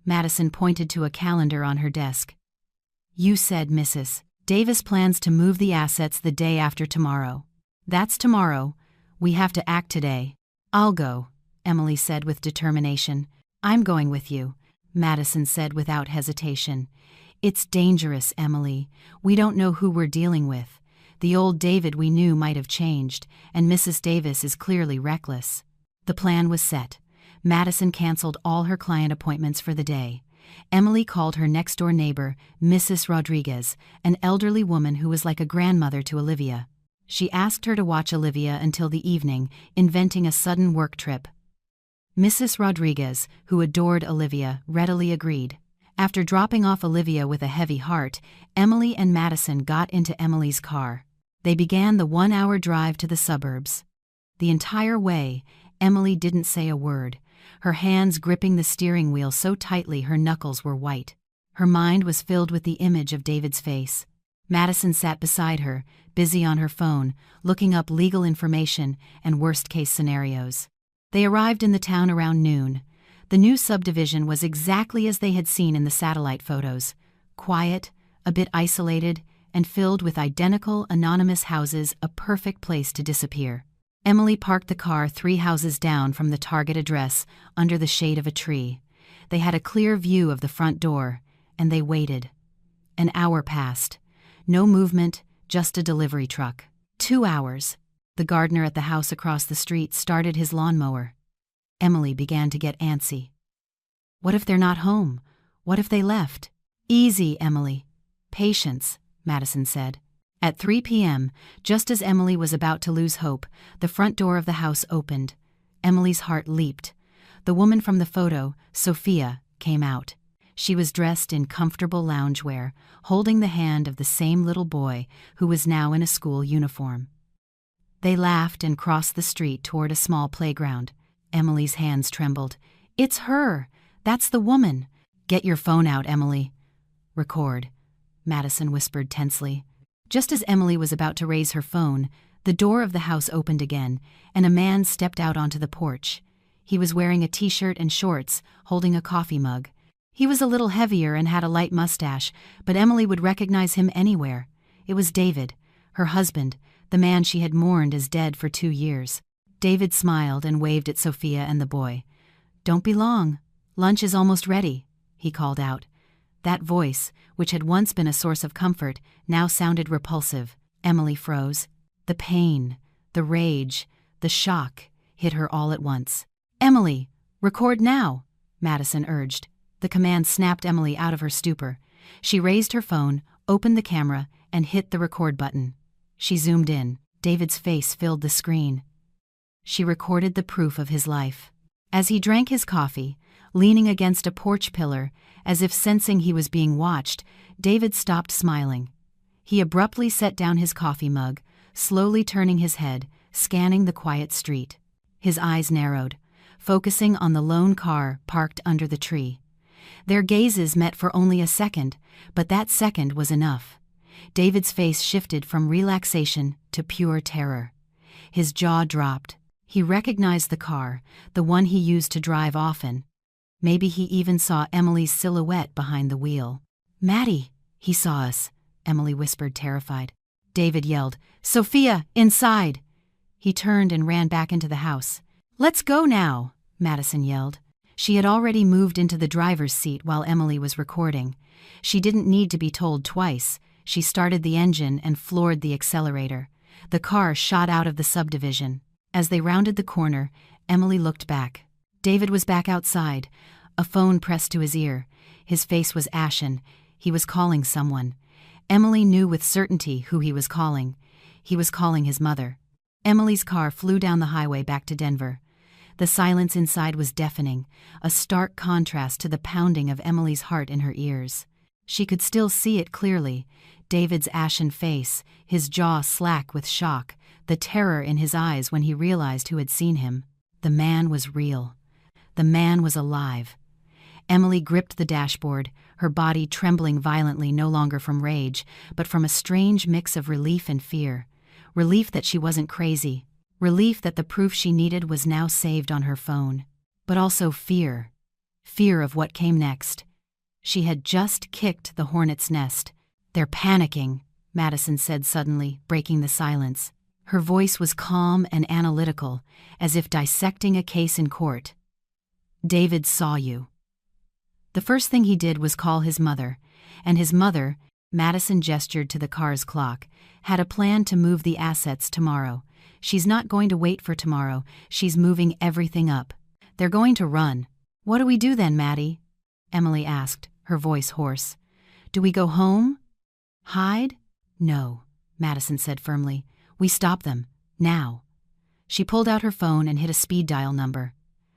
Madison pointed to a calendar on her desk. "You said Mrs. Davis plans to move the assets the day after tomorrow. That's tomorrow. We have to act today." "I'll go," Emily said with determination. "I'm going with you," Madison said without hesitation. "It's dangerous, Emily. We don't know who we're dealing with. The old David we knew might have changed, and Mrs. Davis is clearly reckless." The plan was set. Madison canceled all her client appointments for the day. Emily called her next-door neighbor, Mrs. Rodriguez, an elderly woman who was like a grandmother to Olivia. She asked her to watch Olivia until the evening, inventing a sudden work trip. Mrs. Rodriguez, who adored Olivia, readily agreed. After dropping off Olivia with a heavy heart, Emily and Madison got into Emily's car. They began the 1-hour drive to the suburbs. The entire way, Emily didn't say a word, her hands gripping the steering wheel so tightly her knuckles were white. Her mind was filled with the image of David's face. Madison sat beside her, busy on her phone, looking up legal information and worst-case scenarios. They arrived in the town around noon. The new subdivision was exactly as they had seen in the satellite photos, quiet, a bit isolated, and filled with identical, anonymous houses, a perfect place to disappear. Emily parked the car 3 houses down from the target address, under the shade of a tree. They had a clear view of the front door, and they waited. An hour passed. No movement, just a delivery truck. 2 hours. The gardener at the house across the street started his lawnmower. Emily began to get antsy. What if they're not home? What if they left? Easy, Emily. Patience, Madison said. At 3 p.m., just as Emily was about to lose hope, the front door of the house opened. Emily's heart leaped. The woman from the photo, Sophia, came out. She was dressed in comfortable loungewear, holding the hand of the same little boy who was now in a school uniform. They laughed and crossed the street toward a small playground. Emily's hands trembled. It's her! That's the woman! Get your phone out, Emily. Record, Madison whispered tensely. Just as Emily was about to raise her phone, the door of the house opened again, and a man stepped out onto the porch. He was wearing a t-shirt and shorts, holding a coffee mug. He was a little heavier and had a light mustache, but Emily would recognize him anywhere. It was David, her husband, the man she had mourned as dead for 2 years. David smiled and waved at Sophia and the boy. Don't be long. Lunch is almost ready, he called out. That voice, which had once been a source of comfort, now sounded repulsive. Emily froze. The pain, the rage, the shock hit her all at once. Emily, record now, Madison urged. The command snapped Emily out of her stupor. She raised her phone, opened the camera, and hit the record button. She zoomed in. David's face filled the screen. She recorded the proof of his life. As he drank his coffee, leaning against a porch pillar, as if sensing he was being watched, David stopped smiling. He abruptly set down his coffee mug, slowly turning his head, scanning the quiet street. His eyes narrowed, focusing on the lone car parked under the tree. Their gazes met for only a second, but that second was enough. David's face shifted from relaxation to pure terror. His jaw dropped. He recognized the car, the one he used to drive often. Maybe he even saw Emily's silhouette behind the wheel. Maddie, he saw us, Emily whispered, terrified. David yelled, Sophia, inside! He turned and ran back into the house. Let's go now, Madison yelled. She had already moved into the driver's seat while Emily was recording. She didn't need to be told twice. She started the engine and floored the accelerator. The car shot out of the subdivision. As they rounded the corner, Emily looked back. David was back outside, a phone pressed to his ear. His face was ashen. He was calling someone. Emily knew with certainty who he was calling. He was calling his mother. Emily's car flew down the highway back to Denver. The silence inside was deafening, a stark contrast to the pounding of Emily's heart in her ears. She could still see it clearly, David's ashen face, his jaw slack with shock, the terror in his eyes when he realized who had seen him. The man was real. The man was alive. Emily gripped the dashboard, her body trembling violently no longer from rage, but from a strange mix of relief and fear. Relief that she wasn't crazy. Relief that the proof she needed was now saved on her phone. But also fear. Fear of what came next. She had just kicked the hornet's nest. They're panicking, Madison said suddenly, breaking the silence. Her voice was calm and analytical, as if dissecting a case in court. David saw you. The first thing he did was call his mother, and his mother, Madison gestured to the car's clock, had a plan to move the assets tomorrow. She's not going to wait for tomorrow, she's moving everything up. They're going to run. What do we do then, Maddie? Emily asked, her voice hoarse. Do we go home? Hide? No, Madison said firmly. We stop them. Now. She pulled out her phone and hit a speed dial number.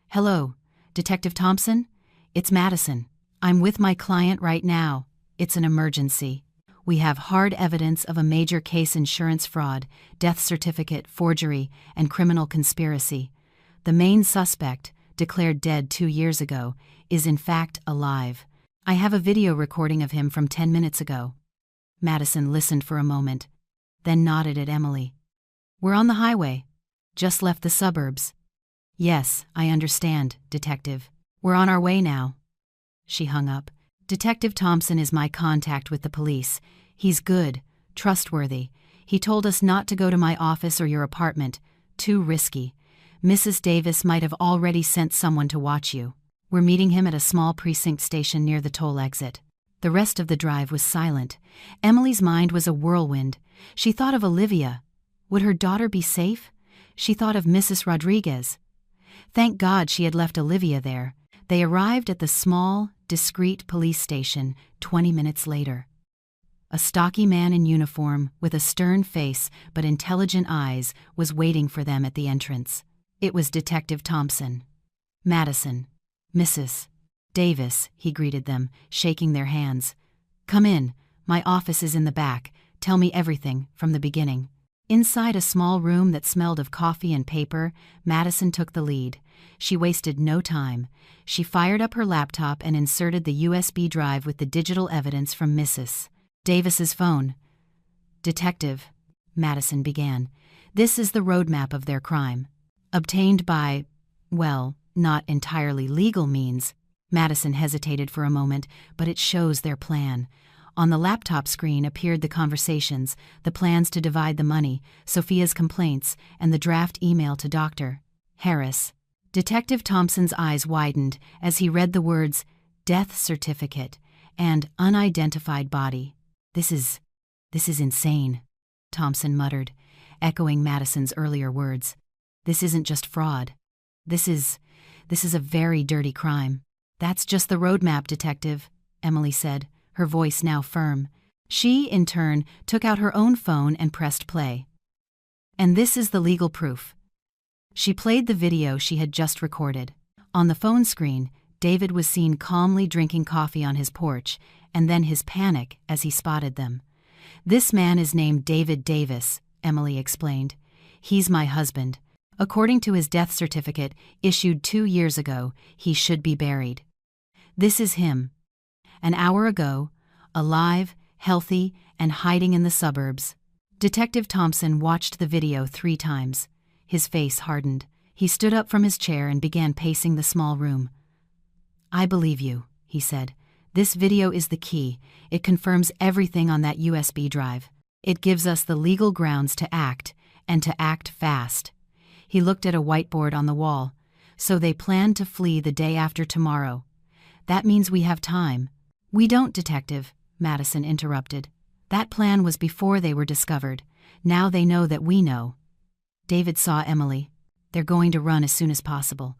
Hello, Detective Thompson? It's Madison. I'm with my client right now. It's an emergency. We have hard evidence of a major case: insurance fraud, death certificate forgery, and criminal conspiracy. The main suspect, declared dead 2 years ago, is in fact alive. I have a video recording of him from 10 minutes ago. Madison listened for a moment, then nodded at Emily. We're on the highway. Just left the suburbs. Yes, I understand, Detective. We're on our way now. She hung up. Detective Thompson is my contact with the police. He's good, trustworthy. He told us not to go to my office or your apartment. Too risky. Mrs. Davis might have already sent someone to watch you. We're meeting him at a small precinct station near the toll exit. The rest of the drive was silent. Emily's mind was a whirlwind. She thought of Olivia. Would her daughter be safe? She thought of Mrs. Rodriguez. Thank God she had left Olivia there. They arrived at the small, discreet police station 20 minutes later. A stocky man in uniform, with a stern face but intelligent eyes, was waiting for them at the entrance. It was Detective Thompson. "Madison. Mrs. Davis," he greeted them, shaking their hands. "Come in. My office is in the back. Tell me everything, from the beginning." Inside a small room that smelled of coffee and paper, Madison took the lead. She wasted no time. She fired up her laptop and inserted the USB drive with the digital evidence from Mrs. Davis's phone. "Detective," Madison began, "this is the roadmap of their crime. Obtained by, well, not entirely legal means." Madison hesitated for a moment, "but it shows their plan." On the laptop screen appeared the conversations, the plans to divide the money, Sophia's complaints, and the draft email to Dr. Harris. Detective Thompson's eyes widened as he read the words, "death certificate," and "unidentified body." This is insane," Thompson muttered, echoing Madison's earlier words. "This isn't just fraud. This is a very dirty crime." "That's just the roadmap, Detective," Emily said, her voice now firm. She, in turn, took out her own phone and pressed play. "And this is the legal proof." She played the video she had just recorded. On the phone screen, David was seen calmly drinking coffee on his porch, and then his panic as he spotted them. "This man is named David Davis," Emily explained. "He's my husband. According to his death certificate, issued 2 years ago, he should be buried. This is him. An hour ago, alive, healthy, and hiding in the suburbs." Detective Thompson watched the video 3 times. His face hardened. He stood up from his chair and began pacing the small room. "I believe you," he said. "This video is the key. It confirms everything on that USB drive. It gives us the legal grounds to act, and to act fast." He looked at a whiteboard on the wall. "So they plan to flee the day after tomorrow. That means we have time." "We don't, Detective," Madison interrupted. "That plan was before they were discovered. Now they know that we know." David saw Emily. "They're going to run as soon as possible.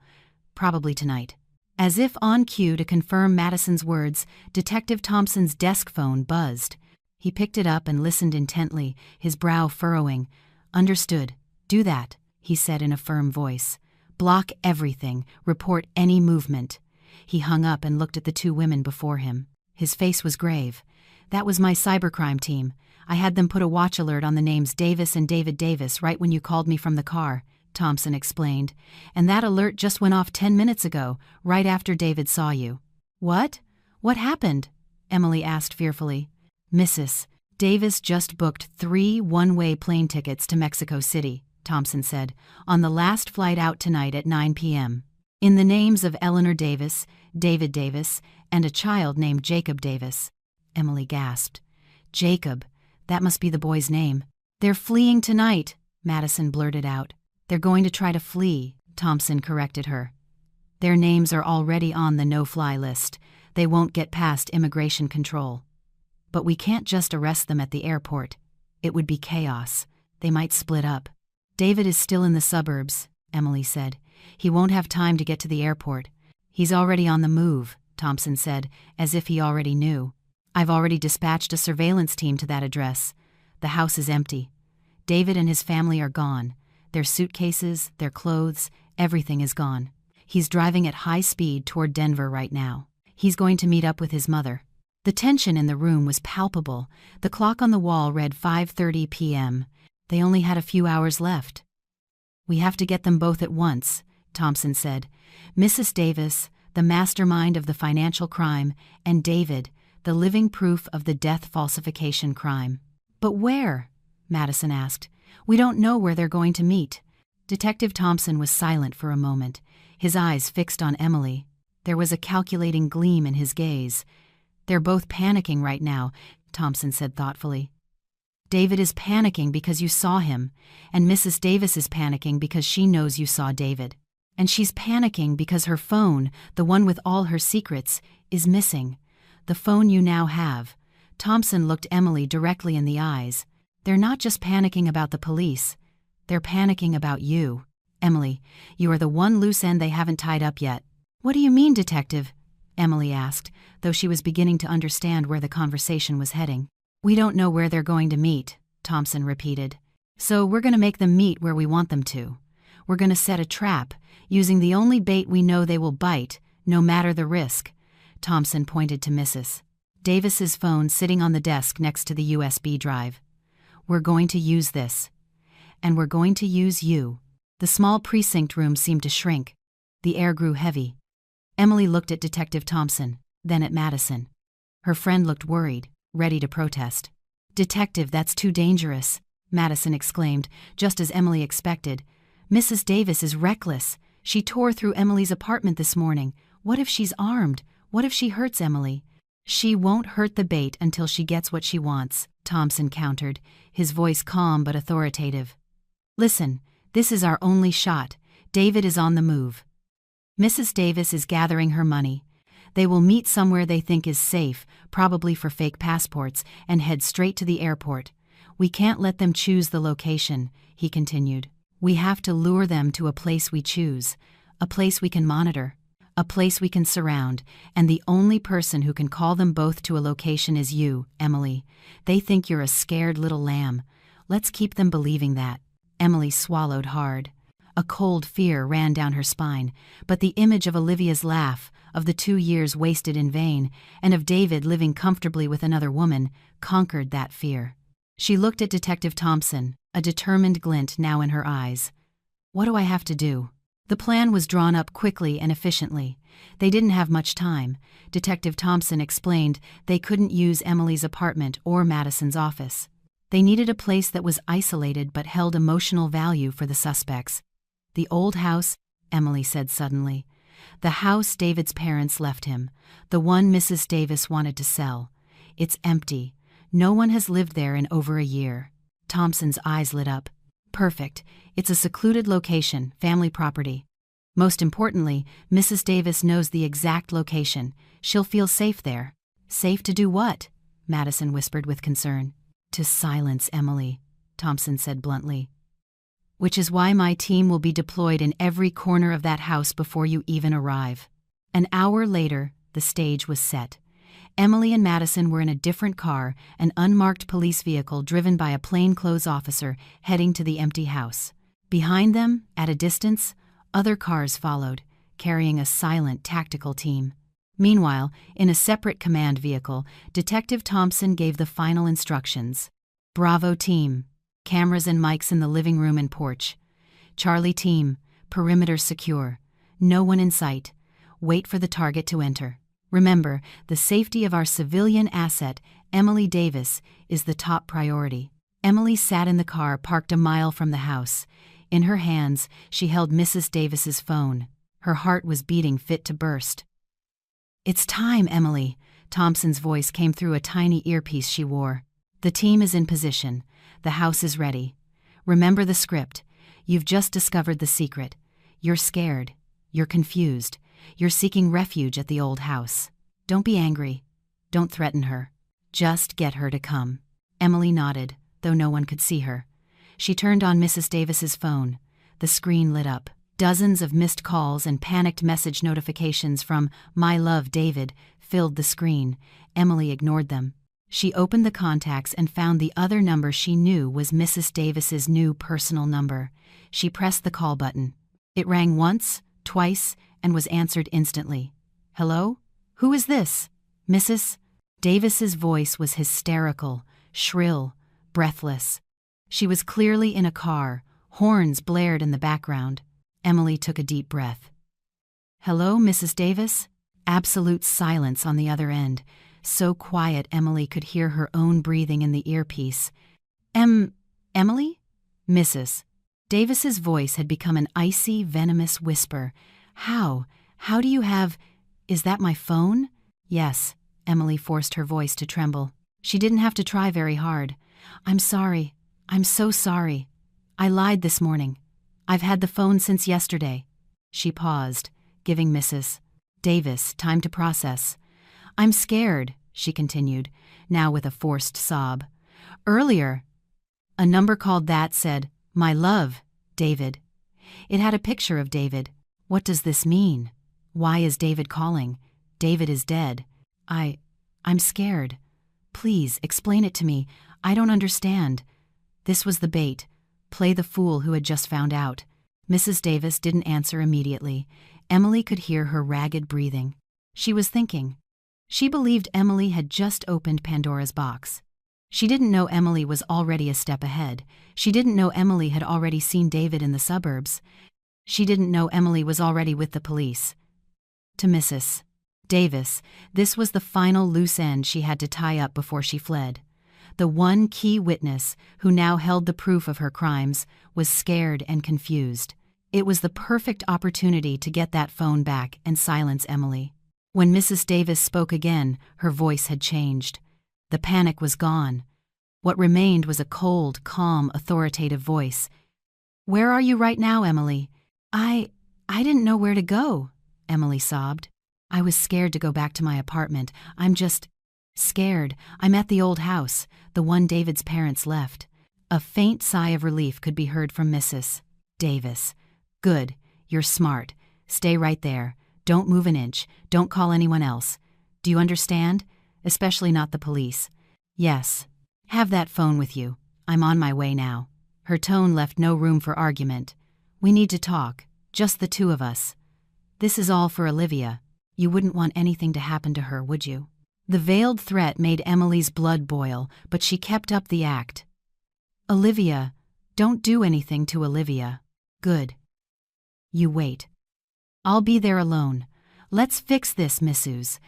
Probably tonight." As if on cue to confirm Madison's words, Detective Thompson's desk phone buzzed. He picked it up and listened intently, his brow furrowing. "Understood. Do that," he said in a firm voice. "Block everything. Report any movement." He hung up and looked at the 2 women before him. His face was grave. "That was my cybercrime team. I had them put a watch alert on the names Davis and David Davis right when you called me from the car," Thompson explained. "And that alert just went off 10 minutes ago, right after David saw you." "What? What happened?" Emily asked fearfully. "Mrs. Davis just booked 3 one-way plane tickets to Mexico City," Thompson said, "on the last flight out tonight at 9 p.m. in the names of Eleanor Davis, David Davis, and a child named Jacob Davis." Emily gasped. "Jacob, that must be the boy's name." "They're fleeing tonight," Madison blurted out. "They're going to try to flee," Thompson corrected her. "Their names are already on the no-fly list. They won't get past immigration control." "But we can't just arrest them at the airport. It would be chaos. They might split up." "David is still in the suburbs," Emily said. "He won't have time to get to the airport. He's already on the move," Thompson said, as if he already knew. "I've already dispatched a surveillance team to that address. The house is empty. David and his family are gone. Their suitcases, their clothes, everything is gone. He's driving at high speed toward Denver right now. He's going to meet up with his mother." The tension in the room was palpable. The clock on the wall read 5:30 p.m. They only had a few hours left. "We have to get them both at once," Thompson said. "Mrs. Davis, the mastermind of the financial crime, and David, the living proof of the death falsification crime." "But where?" Madison asked. "We don't know where they're going to meet." Detective Thompson was silent for a moment, his eyes fixed on Emily. There was a calculating gleam in his gaze. "They're both panicking right now," Thompson said thoughtfully. "David is panicking because you saw him, and Mrs. Davis is panicking because she knows you saw David. And she's panicking because her phone, the one with all her secrets, is missing. The phone you now have. Thompson looked Emily directly in the eyes. They're not just panicking about the police. They're panicking about you. Emily, you are the one loose end they haven't tied up yet. What do you mean, detective? Emily asked, though she was beginning to understand where the conversation was heading. We don't know where they're going to meet, Thompson repeated. So we're going to make them meet where we want them to. We're going to set a trap, using the only bait we know they will bite, no matter the risk. Thompson pointed to Mrs. Davis's phone sitting on the desk next to the USB drive. We're going to use this. And we're going to use you. The small precinct room seemed to shrink. The air grew heavy. Emily looked at Detective Thompson, then at Madison. Her friend looked worried, ready to protest. Detective, that's too dangerous, Madison exclaimed, just as Emily expected. Mrs. Davis is reckless. She tore through Emily's apartment this morning. What if she's armed? What if she hurts Emily? She won't hurt the bait until she gets what she wants, Thompson countered, his voice calm but authoritative. Listen, this is our only shot. David is on the move. Mrs. Davis is gathering her money. They will meet somewhere they think is safe, probably for fake passports, and head straight to the airport. We can't let them choose the location, he continued. We have to lure them to a place we choose, a place we can monitor, a place we can surround, and the only person who can call them both to a location is you, Emily. They think you're a scared little lamb. Let's keep them believing that. Emily swallowed hard. A cold fear ran down her spine, but the image of Olivia's laugh, of the 2 years wasted in vain, and of David living comfortably with another woman, conquered that fear. She looked at Detective Thompson, a determined glint now in her eyes. What do I have to do? The plan was drawn up quickly and efficiently. They didn't have much time. Detective Thompson explained they couldn't use Emily's apartment or Madison's office. They needed a place that was isolated but held emotional value for the suspects. The old house, Emily said suddenly. The house David's parents left him, the one Mrs. Davis wanted to sell. It's empty. No one has lived there in over a year. Thompson's eyes lit up. Perfect. It's a secluded location, family property. Most importantly, Mrs. Davis knows the exact location. She'll feel safe there. Safe to do what? Madison whispered with concern. To silence Emily, Thompson said bluntly. Which is why my team will be deployed in every corner of that house before you even arrive. An hour later, the stage was set. Emily and Madison were in a different car, an unmarked police vehicle driven by a plainclothes officer heading to the empty house. Behind them, at a distance, other cars followed, carrying a silent tactical team. Meanwhile, in a separate command vehicle, Detective Thompson gave the final instructions. Bravo team. Cameras and mics in the living room and porch. Charlie team. Perimeter secure. No one in sight. Wait for the target to enter. Remember, the safety of our civilian asset, Emily Davis, is the top priority. Emily sat in the car parked a mile from the house. In her hands, she held Mrs. Davis's phone. Her heart was beating fit to burst. It's time, Emily. Thompson's voice came through a tiny earpiece she wore. The team is in position. The house is ready. Remember the script. You've just discovered the secret. You're scared. You're confused. You're seeking refuge at the old house. Don't be angry. Don't threaten her. Just get her to come. Emily nodded, though no one could see her. She turned on Mrs. Davis's phone. The screen lit up. Dozens of missed calls and panicked message notifications from My Love David filled the screen. Emily ignored them. She opened the contacts and found the other number she knew was Mrs. Davis's new personal number. She pressed the call button. It rang once, twice, and was answered instantly. Hello? Who is this? Mrs. Davis's voice was hysterical, shrill, breathless. She was clearly in a car. Horns blared in the background. Emily took a deep breath. Hello, Mrs. Davis? Absolute silence on the other end. So quiet Emily could hear her own breathing in the earpiece. Emily? Mrs. Davis's voice had become an icy, venomous whisper. How do you have... Is that my phone? Yes, Emily forced her voice to tremble. She didn't have to try very hard. I'm sorry. I'm so sorry. I lied this morning. I've had the phone since yesterday. She paused, giving Mrs. Davis time to process. I'm scared, she continued, now with a forced sob. Earlier, a number called that said, "My love, David." It had a picture of David. What does this mean? Why is David calling? David is dead. I'm scared. Please, explain it to me. I don't understand. This was the bait. Play the fool who had just found out. Mrs. Davis didn't answer immediately. Emily could hear her ragged breathing. She was thinking. She believed Emily had just opened Pandora's box. She didn't know Emily was already a step ahead. She didn't know Emily had already seen David in the suburbs. She didn't know Emily was already with the police. To Mrs. Davis, this was the final loose end she had to tie up before she fled. The one key witness, who now held the proof of her crimes, was scared and confused. It was the perfect opportunity to get that phone back and silence Emily. When Mrs. Davis spoke again, her voice had changed. The panic was gone. What remained was a cold, calm, authoritative voice. "Where are you right now, Emily?" I didn't know where to go," Emily sobbed. "I was scared to go back to my apartment. I'm just scared. I'm at the old house, the one David's parents left." A faint sigh of relief could be heard from Mrs. Davis. "Good. You're smart. Stay right there. Don't move an inch. Don't call anyone else. Do you understand? Especially not the police." "Yes. Have that phone with you. I'm on my way now." Her tone left no room for argument. "We need to talk. Just the two of us. This is all for Olivia. You wouldn't want anything to happen to her, would you?" The veiled threat made Emily's blood boil, but she kept up the act. "Olivia, don't do anything to Olivia." "Good. You wait. I'll be there alone. Let's fix this, Mrs.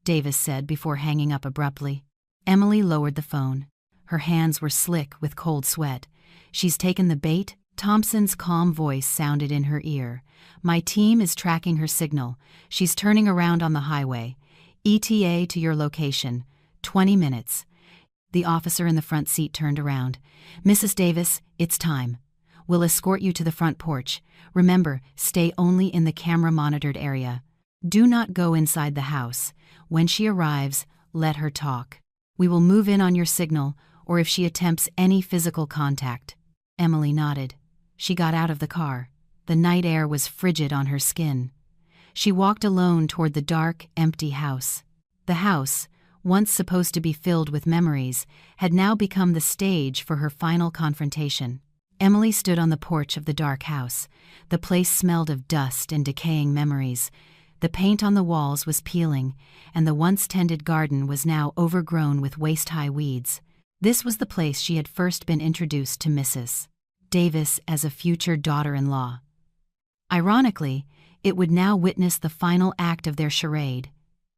Davis said before hanging up abruptly. Emily lowered the phone. Her hands were slick with cold sweat. "She's taken the bait?" Thompson's calm voice sounded in her ear. "My team is tracking her signal. She's turning around on the highway. ETA to your location. 20 minutes. The officer in the front seat turned around. "Mrs. Davis, it's time. We'll escort you to the front porch. Remember, stay only in the camera-monitored area. Do not go inside the house. When she arrives, let her talk. We will move in on your signal, or if she attempts any physical contact." Emily nodded. She got out of the car. The night air was frigid on her skin. She walked alone toward the dark, empty house. The house, once supposed to be filled with memories, had now become the stage for her final confrontation. Emily stood on the porch of the dark house. The place smelled of dust and decaying memories. The paint on the walls was peeling, and the once-tended garden was now overgrown with waist-high weeds. This was the place she had first been introduced to Mrs. Davis as a future daughter-in-law. Ironically, it would now witness the final act of their charade.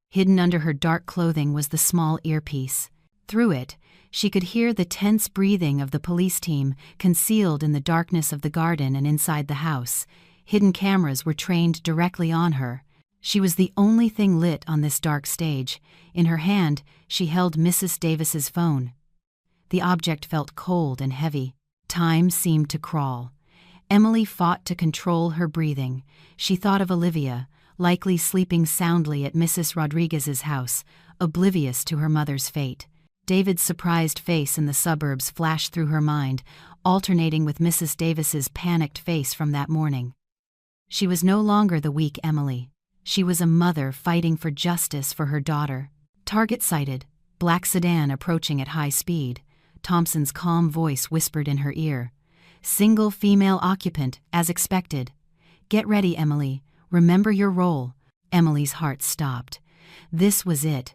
Hidden under her dark clothing was the small earpiece. Through it, she could hear the tense breathing of the police team concealed in the darkness of the garden and inside the house. Hidden cameras were trained directly on her. She was the only thing lit on this dark stage. In her hand, she held Mrs. Davis's phone. The object felt cold and heavy. Time seemed to crawl. Emily fought to control her breathing. She thought of Olivia, likely sleeping soundly at Mrs. Rodriguez's house, oblivious to her mother's fate. David's surprised face in the suburbs flashed through her mind, alternating with Mrs. Davis's panicked face from that morning. She was no longer the weak Emily. She was a mother fighting for justice for her daughter. Target sighted, black sedan approaching at high speed. Thompson's calm voice whispered in her ear. "Single female occupant, as expected. Get ready, Emily. Remember your role." Emily's heart stopped. This was it.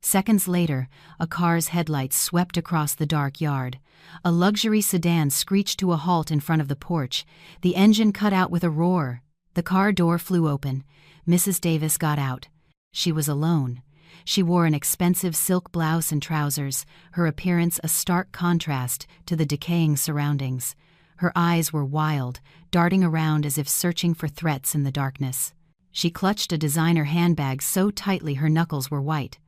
Seconds later, a car's headlights swept across the dark yard. A luxury sedan screeched to a halt in front of the porch. The engine cut out with a roar. The car door flew open. Mrs. Davis got out. She was alone. She wore an expensive silk blouse and trousers, her appearance a stark contrast to the decaying surroundings. Her eyes were wild, darting around as if searching for threats in the darkness. She clutched a designer handbag so tightly her knuckles were white.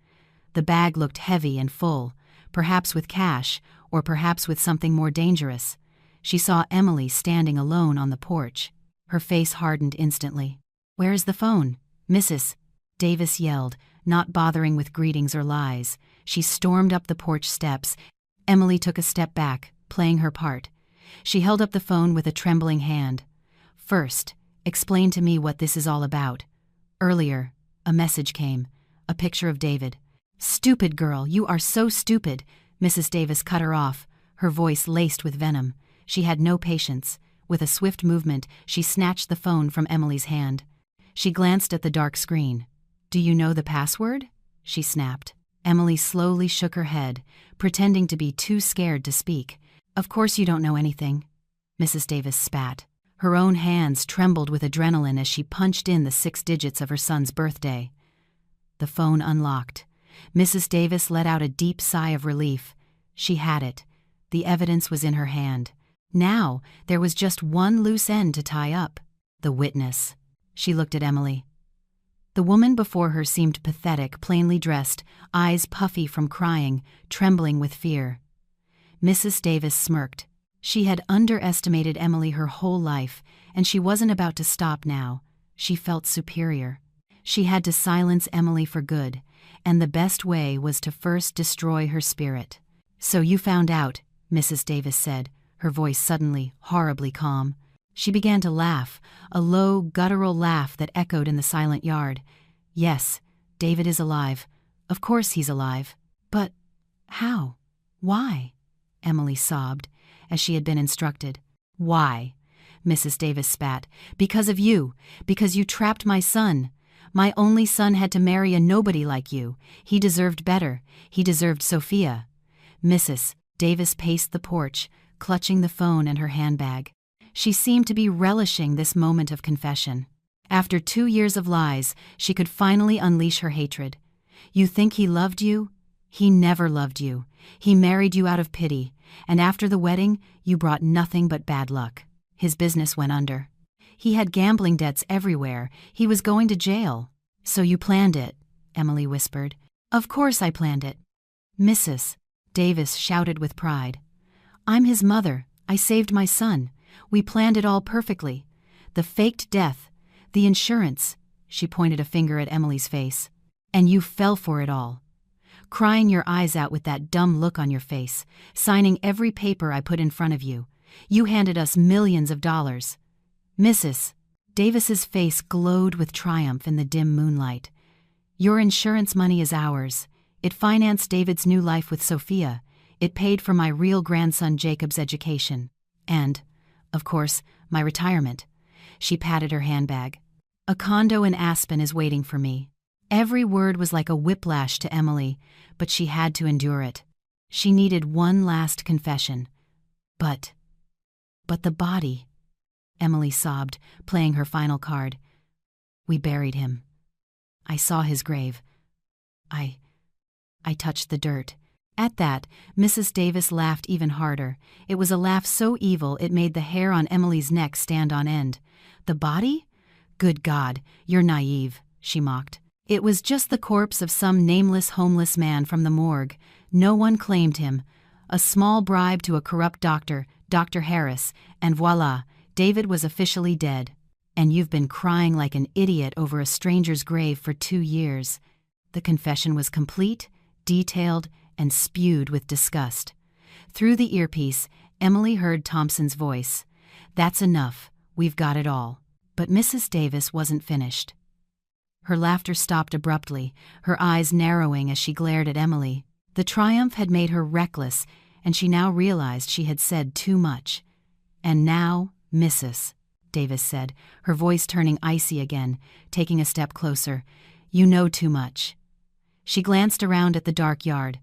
The bag looked heavy and full, perhaps with cash, or perhaps with something more dangerous. She saw Emily standing alone on the porch. Her face hardened instantly. "Where is the phone?" Mrs. Davis yelled, not bothering with greetings or lies. She stormed up the porch steps. Emily took a step back, playing her part. She held up the phone with a trembling hand. "First, explain to me what this is all about." Earlier, a message came, a picture of David. "Stupid girl, you are so stupid," Mrs. Davis cut her off, her voice laced with venom. She had no patience. With a swift movement, she snatched the phone from Emily's hand. She glanced at the dark screen. "Do you know the password?" she snapped. Emily slowly shook her head, pretending to be too scared to speak. "Of course you don't know anything," Mrs. Davis spat. Her own hands trembled with adrenaline as she punched in the 6 digits of her son's birthday. The phone unlocked. Mrs. Davis let out a deep sigh of relief. She had it. The evidence was in her hand. Now, there was just one loose end to tie up. The witness. She looked at Emily. The woman before her seemed pathetic, plainly dressed, eyes puffy from crying, trembling with fear. Mrs. Davis smirked. She had underestimated Emily her whole life, and she wasn't about to stop now. She felt superior. She had to silence Emily for good, and the best way was to first destroy her spirit. "So you found out," Mrs. Davis said, her voice suddenly horribly calm. She began to laugh, a low, guttural laugh that echoed in the silent yard. "Yes, David is alive. Of course he's alive. But how? Why?" Emily sobbed, as she had been instructed. "Why?" Mrs. Davis spat. "Because of you. Because you trapped my son. My only son had to marry a nobody like you. He deserved better. He deserved Sophia." Mrs. Davis paced the porch, clutching the phone and her handbag. She seemed to be relishing this moment of confession. After 2 years of lies, she could finally unleash her hatred. "You think he loved you? He never loved you. He married you out of pity, and after the wedding, you brought nothing but bad luck. His business went under. He had gambling debts everywhere. He was going to jail. So you planned it," Emily whispered. "Of course I planned it." Mrs. Davis shouted with pride. "I'm his mother. I saved my son. We planned it all perfectly. The faked death, the insurance," she pointed a finger at Emily's face. "And you fell for it all. Crying your eyes out with that dumb look on your face, signing every paper I put in front of you. You handed us millions of dollars." Mrs. Davis's face glowed with triumph in the dim moonlight. "Your insurance money is ours. It financed David's new life with Sophia. It paid for my real grandson Jacob's education. And, of course, my retirement." She patted her handbag. "A condo in Aspen is waiting for me." Every word was like a whiplash to Emily, but she had to endure it. She needed one last confession. But the body," Emily sobbed, playing her final card. "We buried him. I saw his grave. I touched the dirt." At that, Mrs. Davis laughed even harder. It was a laugh so evil it made the hair on Emily's neck stand on end. "The body? Good God, you're naive," she mocked. "It was just the corpse of some nameless homeless man from the morgue. No one claimed him. A small bribe to a corrupt doctor, Dr. Harris, and voila, David was officially dead. And you've been crying like an idiot over a stranger's grave for 2 years." The confession was complete, detailed, and spewed with disgust. Through the earpiece, Emily heard Thompson's voice. "That's enough. We've got it all." But Mrs. Davis wasn't finished. Her laughter stopped abruptly, her eyes narrowing as she glared at Emily. The triumph had made her reckless, and she now realized she had said too much. "And now, Mrs. Davis said, her voice turning icy again, taking a step closer, "you know too much." She glanced around at the dark yard.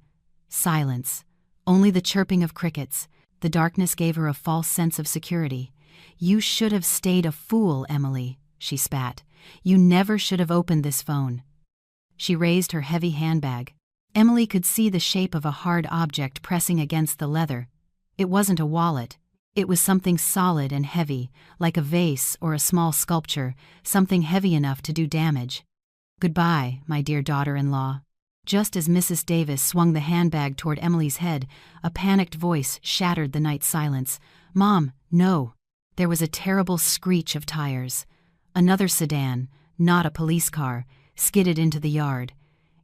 Silence. Only the chirping of crickets. The darkness gave her a false sense of security. "You should have stayed a fool, Emily," she spat. "You never should have opened this phone." She raised her heavy handbag. Emily could see the shape of a hard object pressing against the leather. It wasn't a wallet. It was something solid and heavy, like a vase or a small sculpture, something heavy enough to do damage. "Goodbye, my dear daughter-in-law." Just as Mrs. Davis swung the handbag toward Emily's head, a panicked voice shattered the night silence. "Mom, no." There was a terrible screech of tires. Another sedan, not a police car, skidded into the yard.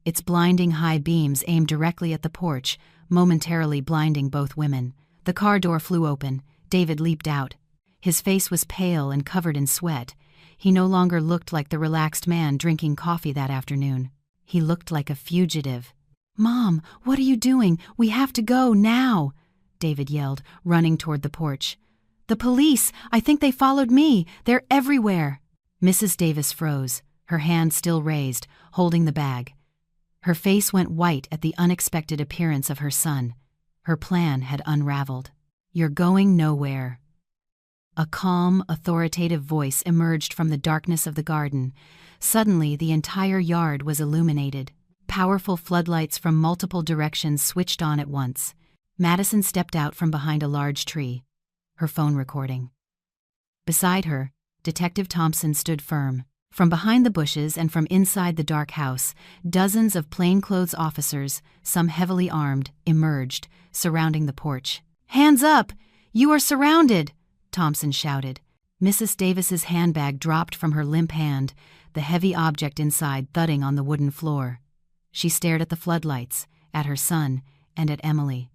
its blinding high beams aimed directly at the porch, momentarily blinding both women. The car door flew open. David leaped out. His face was pale and covered in sweat. He no longer looked like the relaxed man drinking coffee that afternoon. He looked like a fugitive. "Mom, what are you doing? We have to go now!" David yelled, running toward the porch. "The police! I think they followed me! They're everywhere!" Mrs. Davis froze, her hand still raised, holding the bag. Her face went white at the unexpected appearance of her son. Her plan had unraveled. "You're going nowhere." A calm, authoritative voice emerged from the darkness of the garden. Suddenly, the entire yard was illuminated. Powerful floodlights from multiple directions switched on at once. Madison stepped out from behind a large tree, her phone recording. Beside her, Detective Thompson stood firm. From behind the bushes and from inside the dark house, dozens of plainclothes officers, some heavily armed, emerged, surrounding the porch. "Hands up! You are surrounded!" Thompson shouted. Mrs. Davis's handbag dropped from her limp hand, the heavy object inside thudding on the wooden floor. She stared at the floodlights, at her son, and at Emily.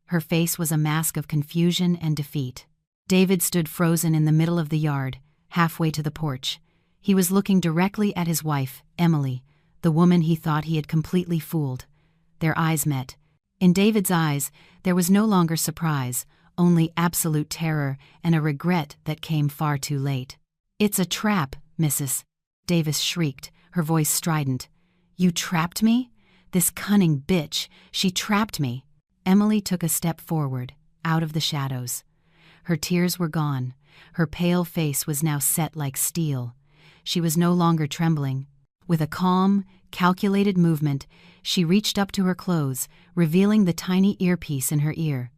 Her face was a mask of confusion and defeat. David stood frozen in the middle of the yard, halfway to the porch. He was looking directly at his wife, Emily, the woman he thought he had completely fooled. Their eyes met. In David's eyes, there was no longer surprise, only absolute terror and a regret that came far too late. "It's a trap, Mrs. Davis shrieked, her voice strident. "You trapped me? This cunning bitch, she trapped me." Emily took a step forward, out of the shadows. Her tears were gone. Her pale face was now set like steel. She was no longer trembling. With a calm, calculated movement, she reached up to her clothes, revealing the tiny earpiece in her ear.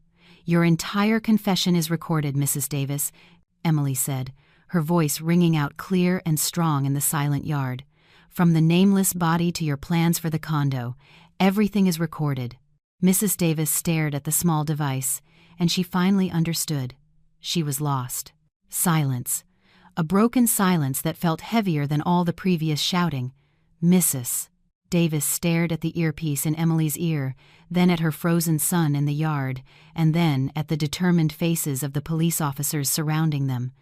"Your entire confession is recorded, Mrs. Davis," Emily said, her voice ringing out clear and strong in the silent yard. "From the nameless body to your plans for the condo, everything is recorded." Mrs. Davis stared at the small device, and she finally understood. She was lost. Silence. A broken silence that felt heavier than all the previous shouting. "Mrs." Davis stared at the earpiece in Emily's ear, then at her frozen son in the yard, and then at the determined faces of the police officers surrounding them.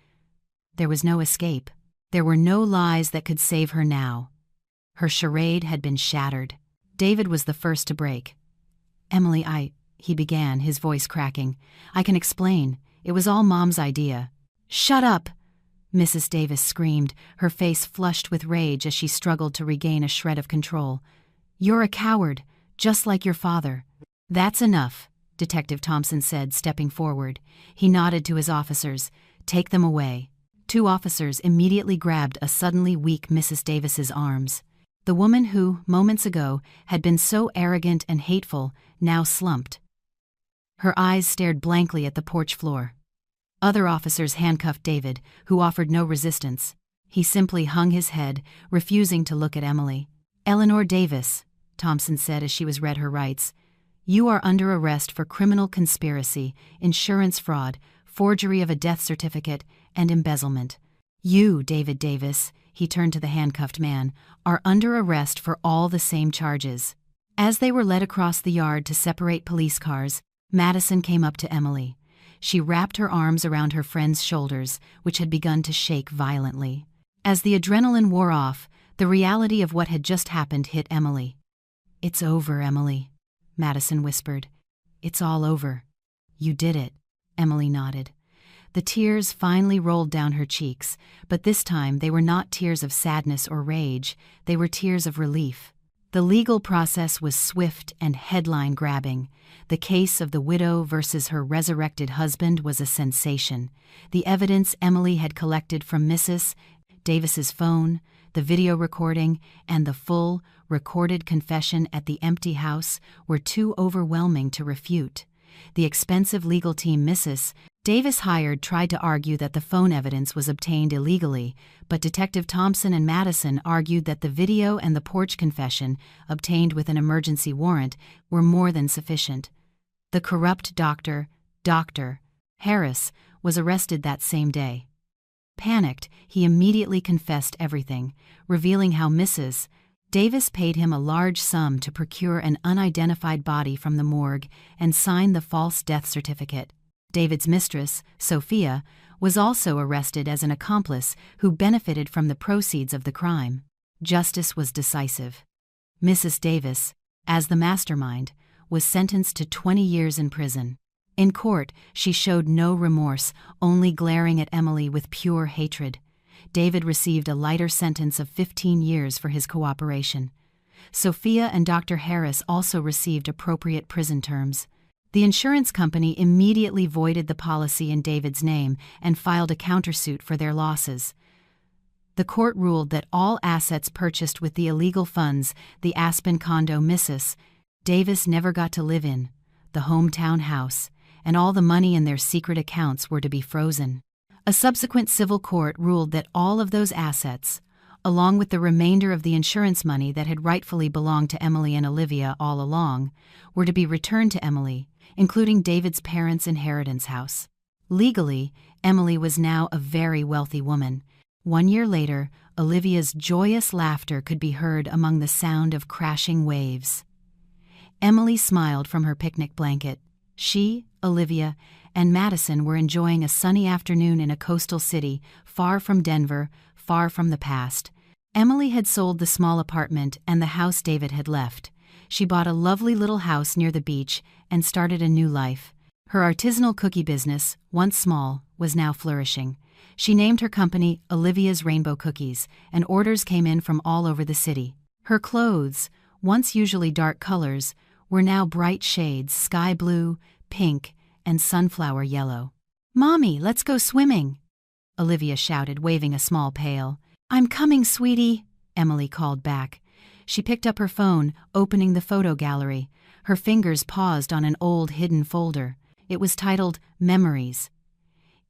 There was no escape. There were no lies that could save her now. Her charade had been shattered. David was the first to break. "Emily, he began, his voice cracking. "I can explain. It was all Mom's idea." "Shut up!" Mrs. Davis screamed, her face flushed with rage as she struggled to regain a shred of control. "You're a coward, just like your father." "That's enough," Detective Thompson said, stepping forward. He nodded to his officers. "Take them away." 2 officers immediately grabbed a suddenly weak Mrs. Davis's arms. The woman who, moments ago, had been so arrogant and hateful, now slumped. Her eyes stared blankly at the porch floor. Other officers handcuffed David, who offered no resistance. He simply hung his head, refusing to look at Emily. "Eleanor Davis," Thompson said as she was read her rights, "you are under arrest for criminal conspiracy, insurance fraud, forgery of a death certificate, and embezzlement. You, David Davis," he turned to the handcuffed man, "are under arrest for all the same charges." As they were led across the yard to separate police cars, Madison came up to Emily. She wrapped her arms around her friend's shoulders, which had begun to shake violently. As the adrenaline wore off, the reality of what had just happened hit Emily. "It's over, Emily," Madison whispered. "It's all over. You did it." Emily nodded. The tears finally rolled down her cheeks, but this time they were not tears of sadness or rage, they were tears of relief. The legal process was swift and headline-grabbing. The case of the widow versus her resurrected husband was a sensation. The evidence Emily had collected from Mrs. Davis's phone, the video recording, and the full, recorded confession at the empty house were too overwhelming to refute. The expensive legal team Mrs. Davis hired tried to argue that the phone evidence was obtained illegally, but Detective Thompson and Madison argued that the video and the porch confession, obtained with an emergency warrant, were more than sufficient. The corrupt Dr. Harris was arrested that same day. Panicked, he immediately confessed everything, revealing how Mrs. Davis paid him a large sum to procure an unidentified body from the morgue and sign the false death certificate. David's mistress, Sophia, was also arrested as an accomplice who benefited from the proceeds of the crime. Justice was decisive. Mrs. Davis, as the mastermind, was sentenced to 20 years in prison. In court, she showed no remorse, only glaring at Emily with pure hatred. David received a lighter sentence of 15 years for his cooperation. Sophia and Dr. Harris also received appropriate prison terms. The insurance company immediately voided the policy in David's name and filed a countersuit for their losses. The court ruled that all assets purchased with the illegal funds, the Aspen condo Mrs. Davis never got to live in, the hometown house, and all the money in their secret accounts were to be frozen. A subsequent civil court ruled that all of those assets, along with the remainder of the insurance money that had rightfully belonged to Emily and Olivia all along, were to be returned to Emily, including David's parents' inheritance house. Legally, Emily was now a very wealthy woman. 1 year later, Olivia's joyous laughter could be heard among the sound of crashing waves. Emily smiled from her picnic blanket. She, Olivia, and Madison were enjoying a sunny afternoon in a coastal city, far from Denver, far from the past. Emily had sold the small apartment and the house David had left. She bought a lovely little house near the beach and started a new life. Her artisanal cookie business, once small, was now flourishing. She named her company Olivia's Rainbow Cookies, and orders came in from all over the city. Her clothes, once usually dark colors, were now bright shades, sky blue, pink, and sunflower yellow. "Mommy, let's go swimming," Olivia shouted, waving a small pail. "I'm coming, sweetie," Emily called back. She picked up her phone, opening the photo gallery. Her fingers paused on an old hidden folder. It was titled Memories.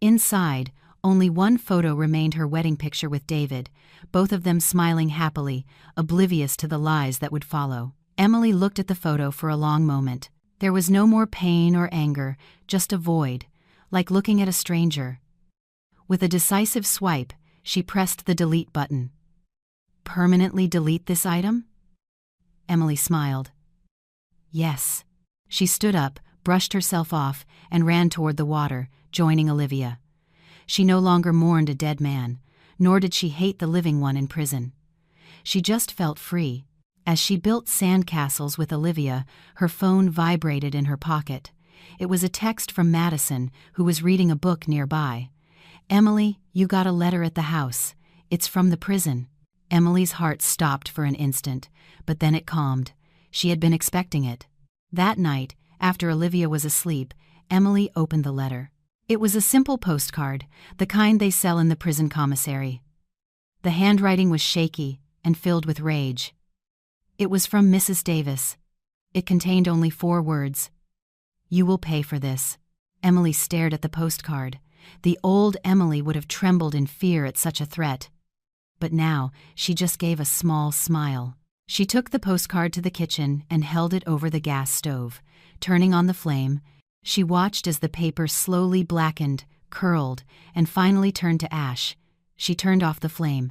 Inside, only one photo remained, her wedding picture with David, both of them smiling happily, oblivious to the lies that would follow. Emily looked at the photo for a long moment. There was no more pain or anger, just a void, like looking at a stranger. With a decisive swipe, she pressed the delete button. "Permanently delete this item?" Emily smiled. "Yes." She stood up, brushed herself off, and ran toward the water, joining Olivia. She no longer mourned a dead man, nor did she hate the living one in prison. She just felt free. As she built sandcastles with Olivia, her phone vibrated in her pocket. It was a text from Madison, who was reading a book nearby. "Emily, you got a letter at the house. It's from the prison." Emily's heart stopped for an instant, but then it calmed. She had been expecting it. That night, after Olivia was asleep, Emily opened the letter. It was a simple postcard, the kind they sell in the prison commissary. The handwriting was shaky and filled with rage. It was from Mrs. Davis. It contained only 4 words. "You will pay for this." Emily stared at the postcard. The old Emily would have trembled in fear at such a threat. But now, she just gave a small smile. She took the postcard to the kitchen and held it over the gas stove. Turning on the flame, she watched as the paper slowly blackened, curled, and finally turned to ash. She turned off the flame.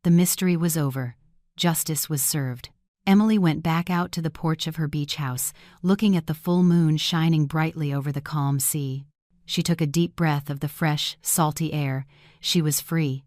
The mystery was over. Justice was served. Emily went back out to the porch of her beach house, looking at the full moon shining brightly over the calm sea. She took a deep breath of the fresh, salty air. She was free.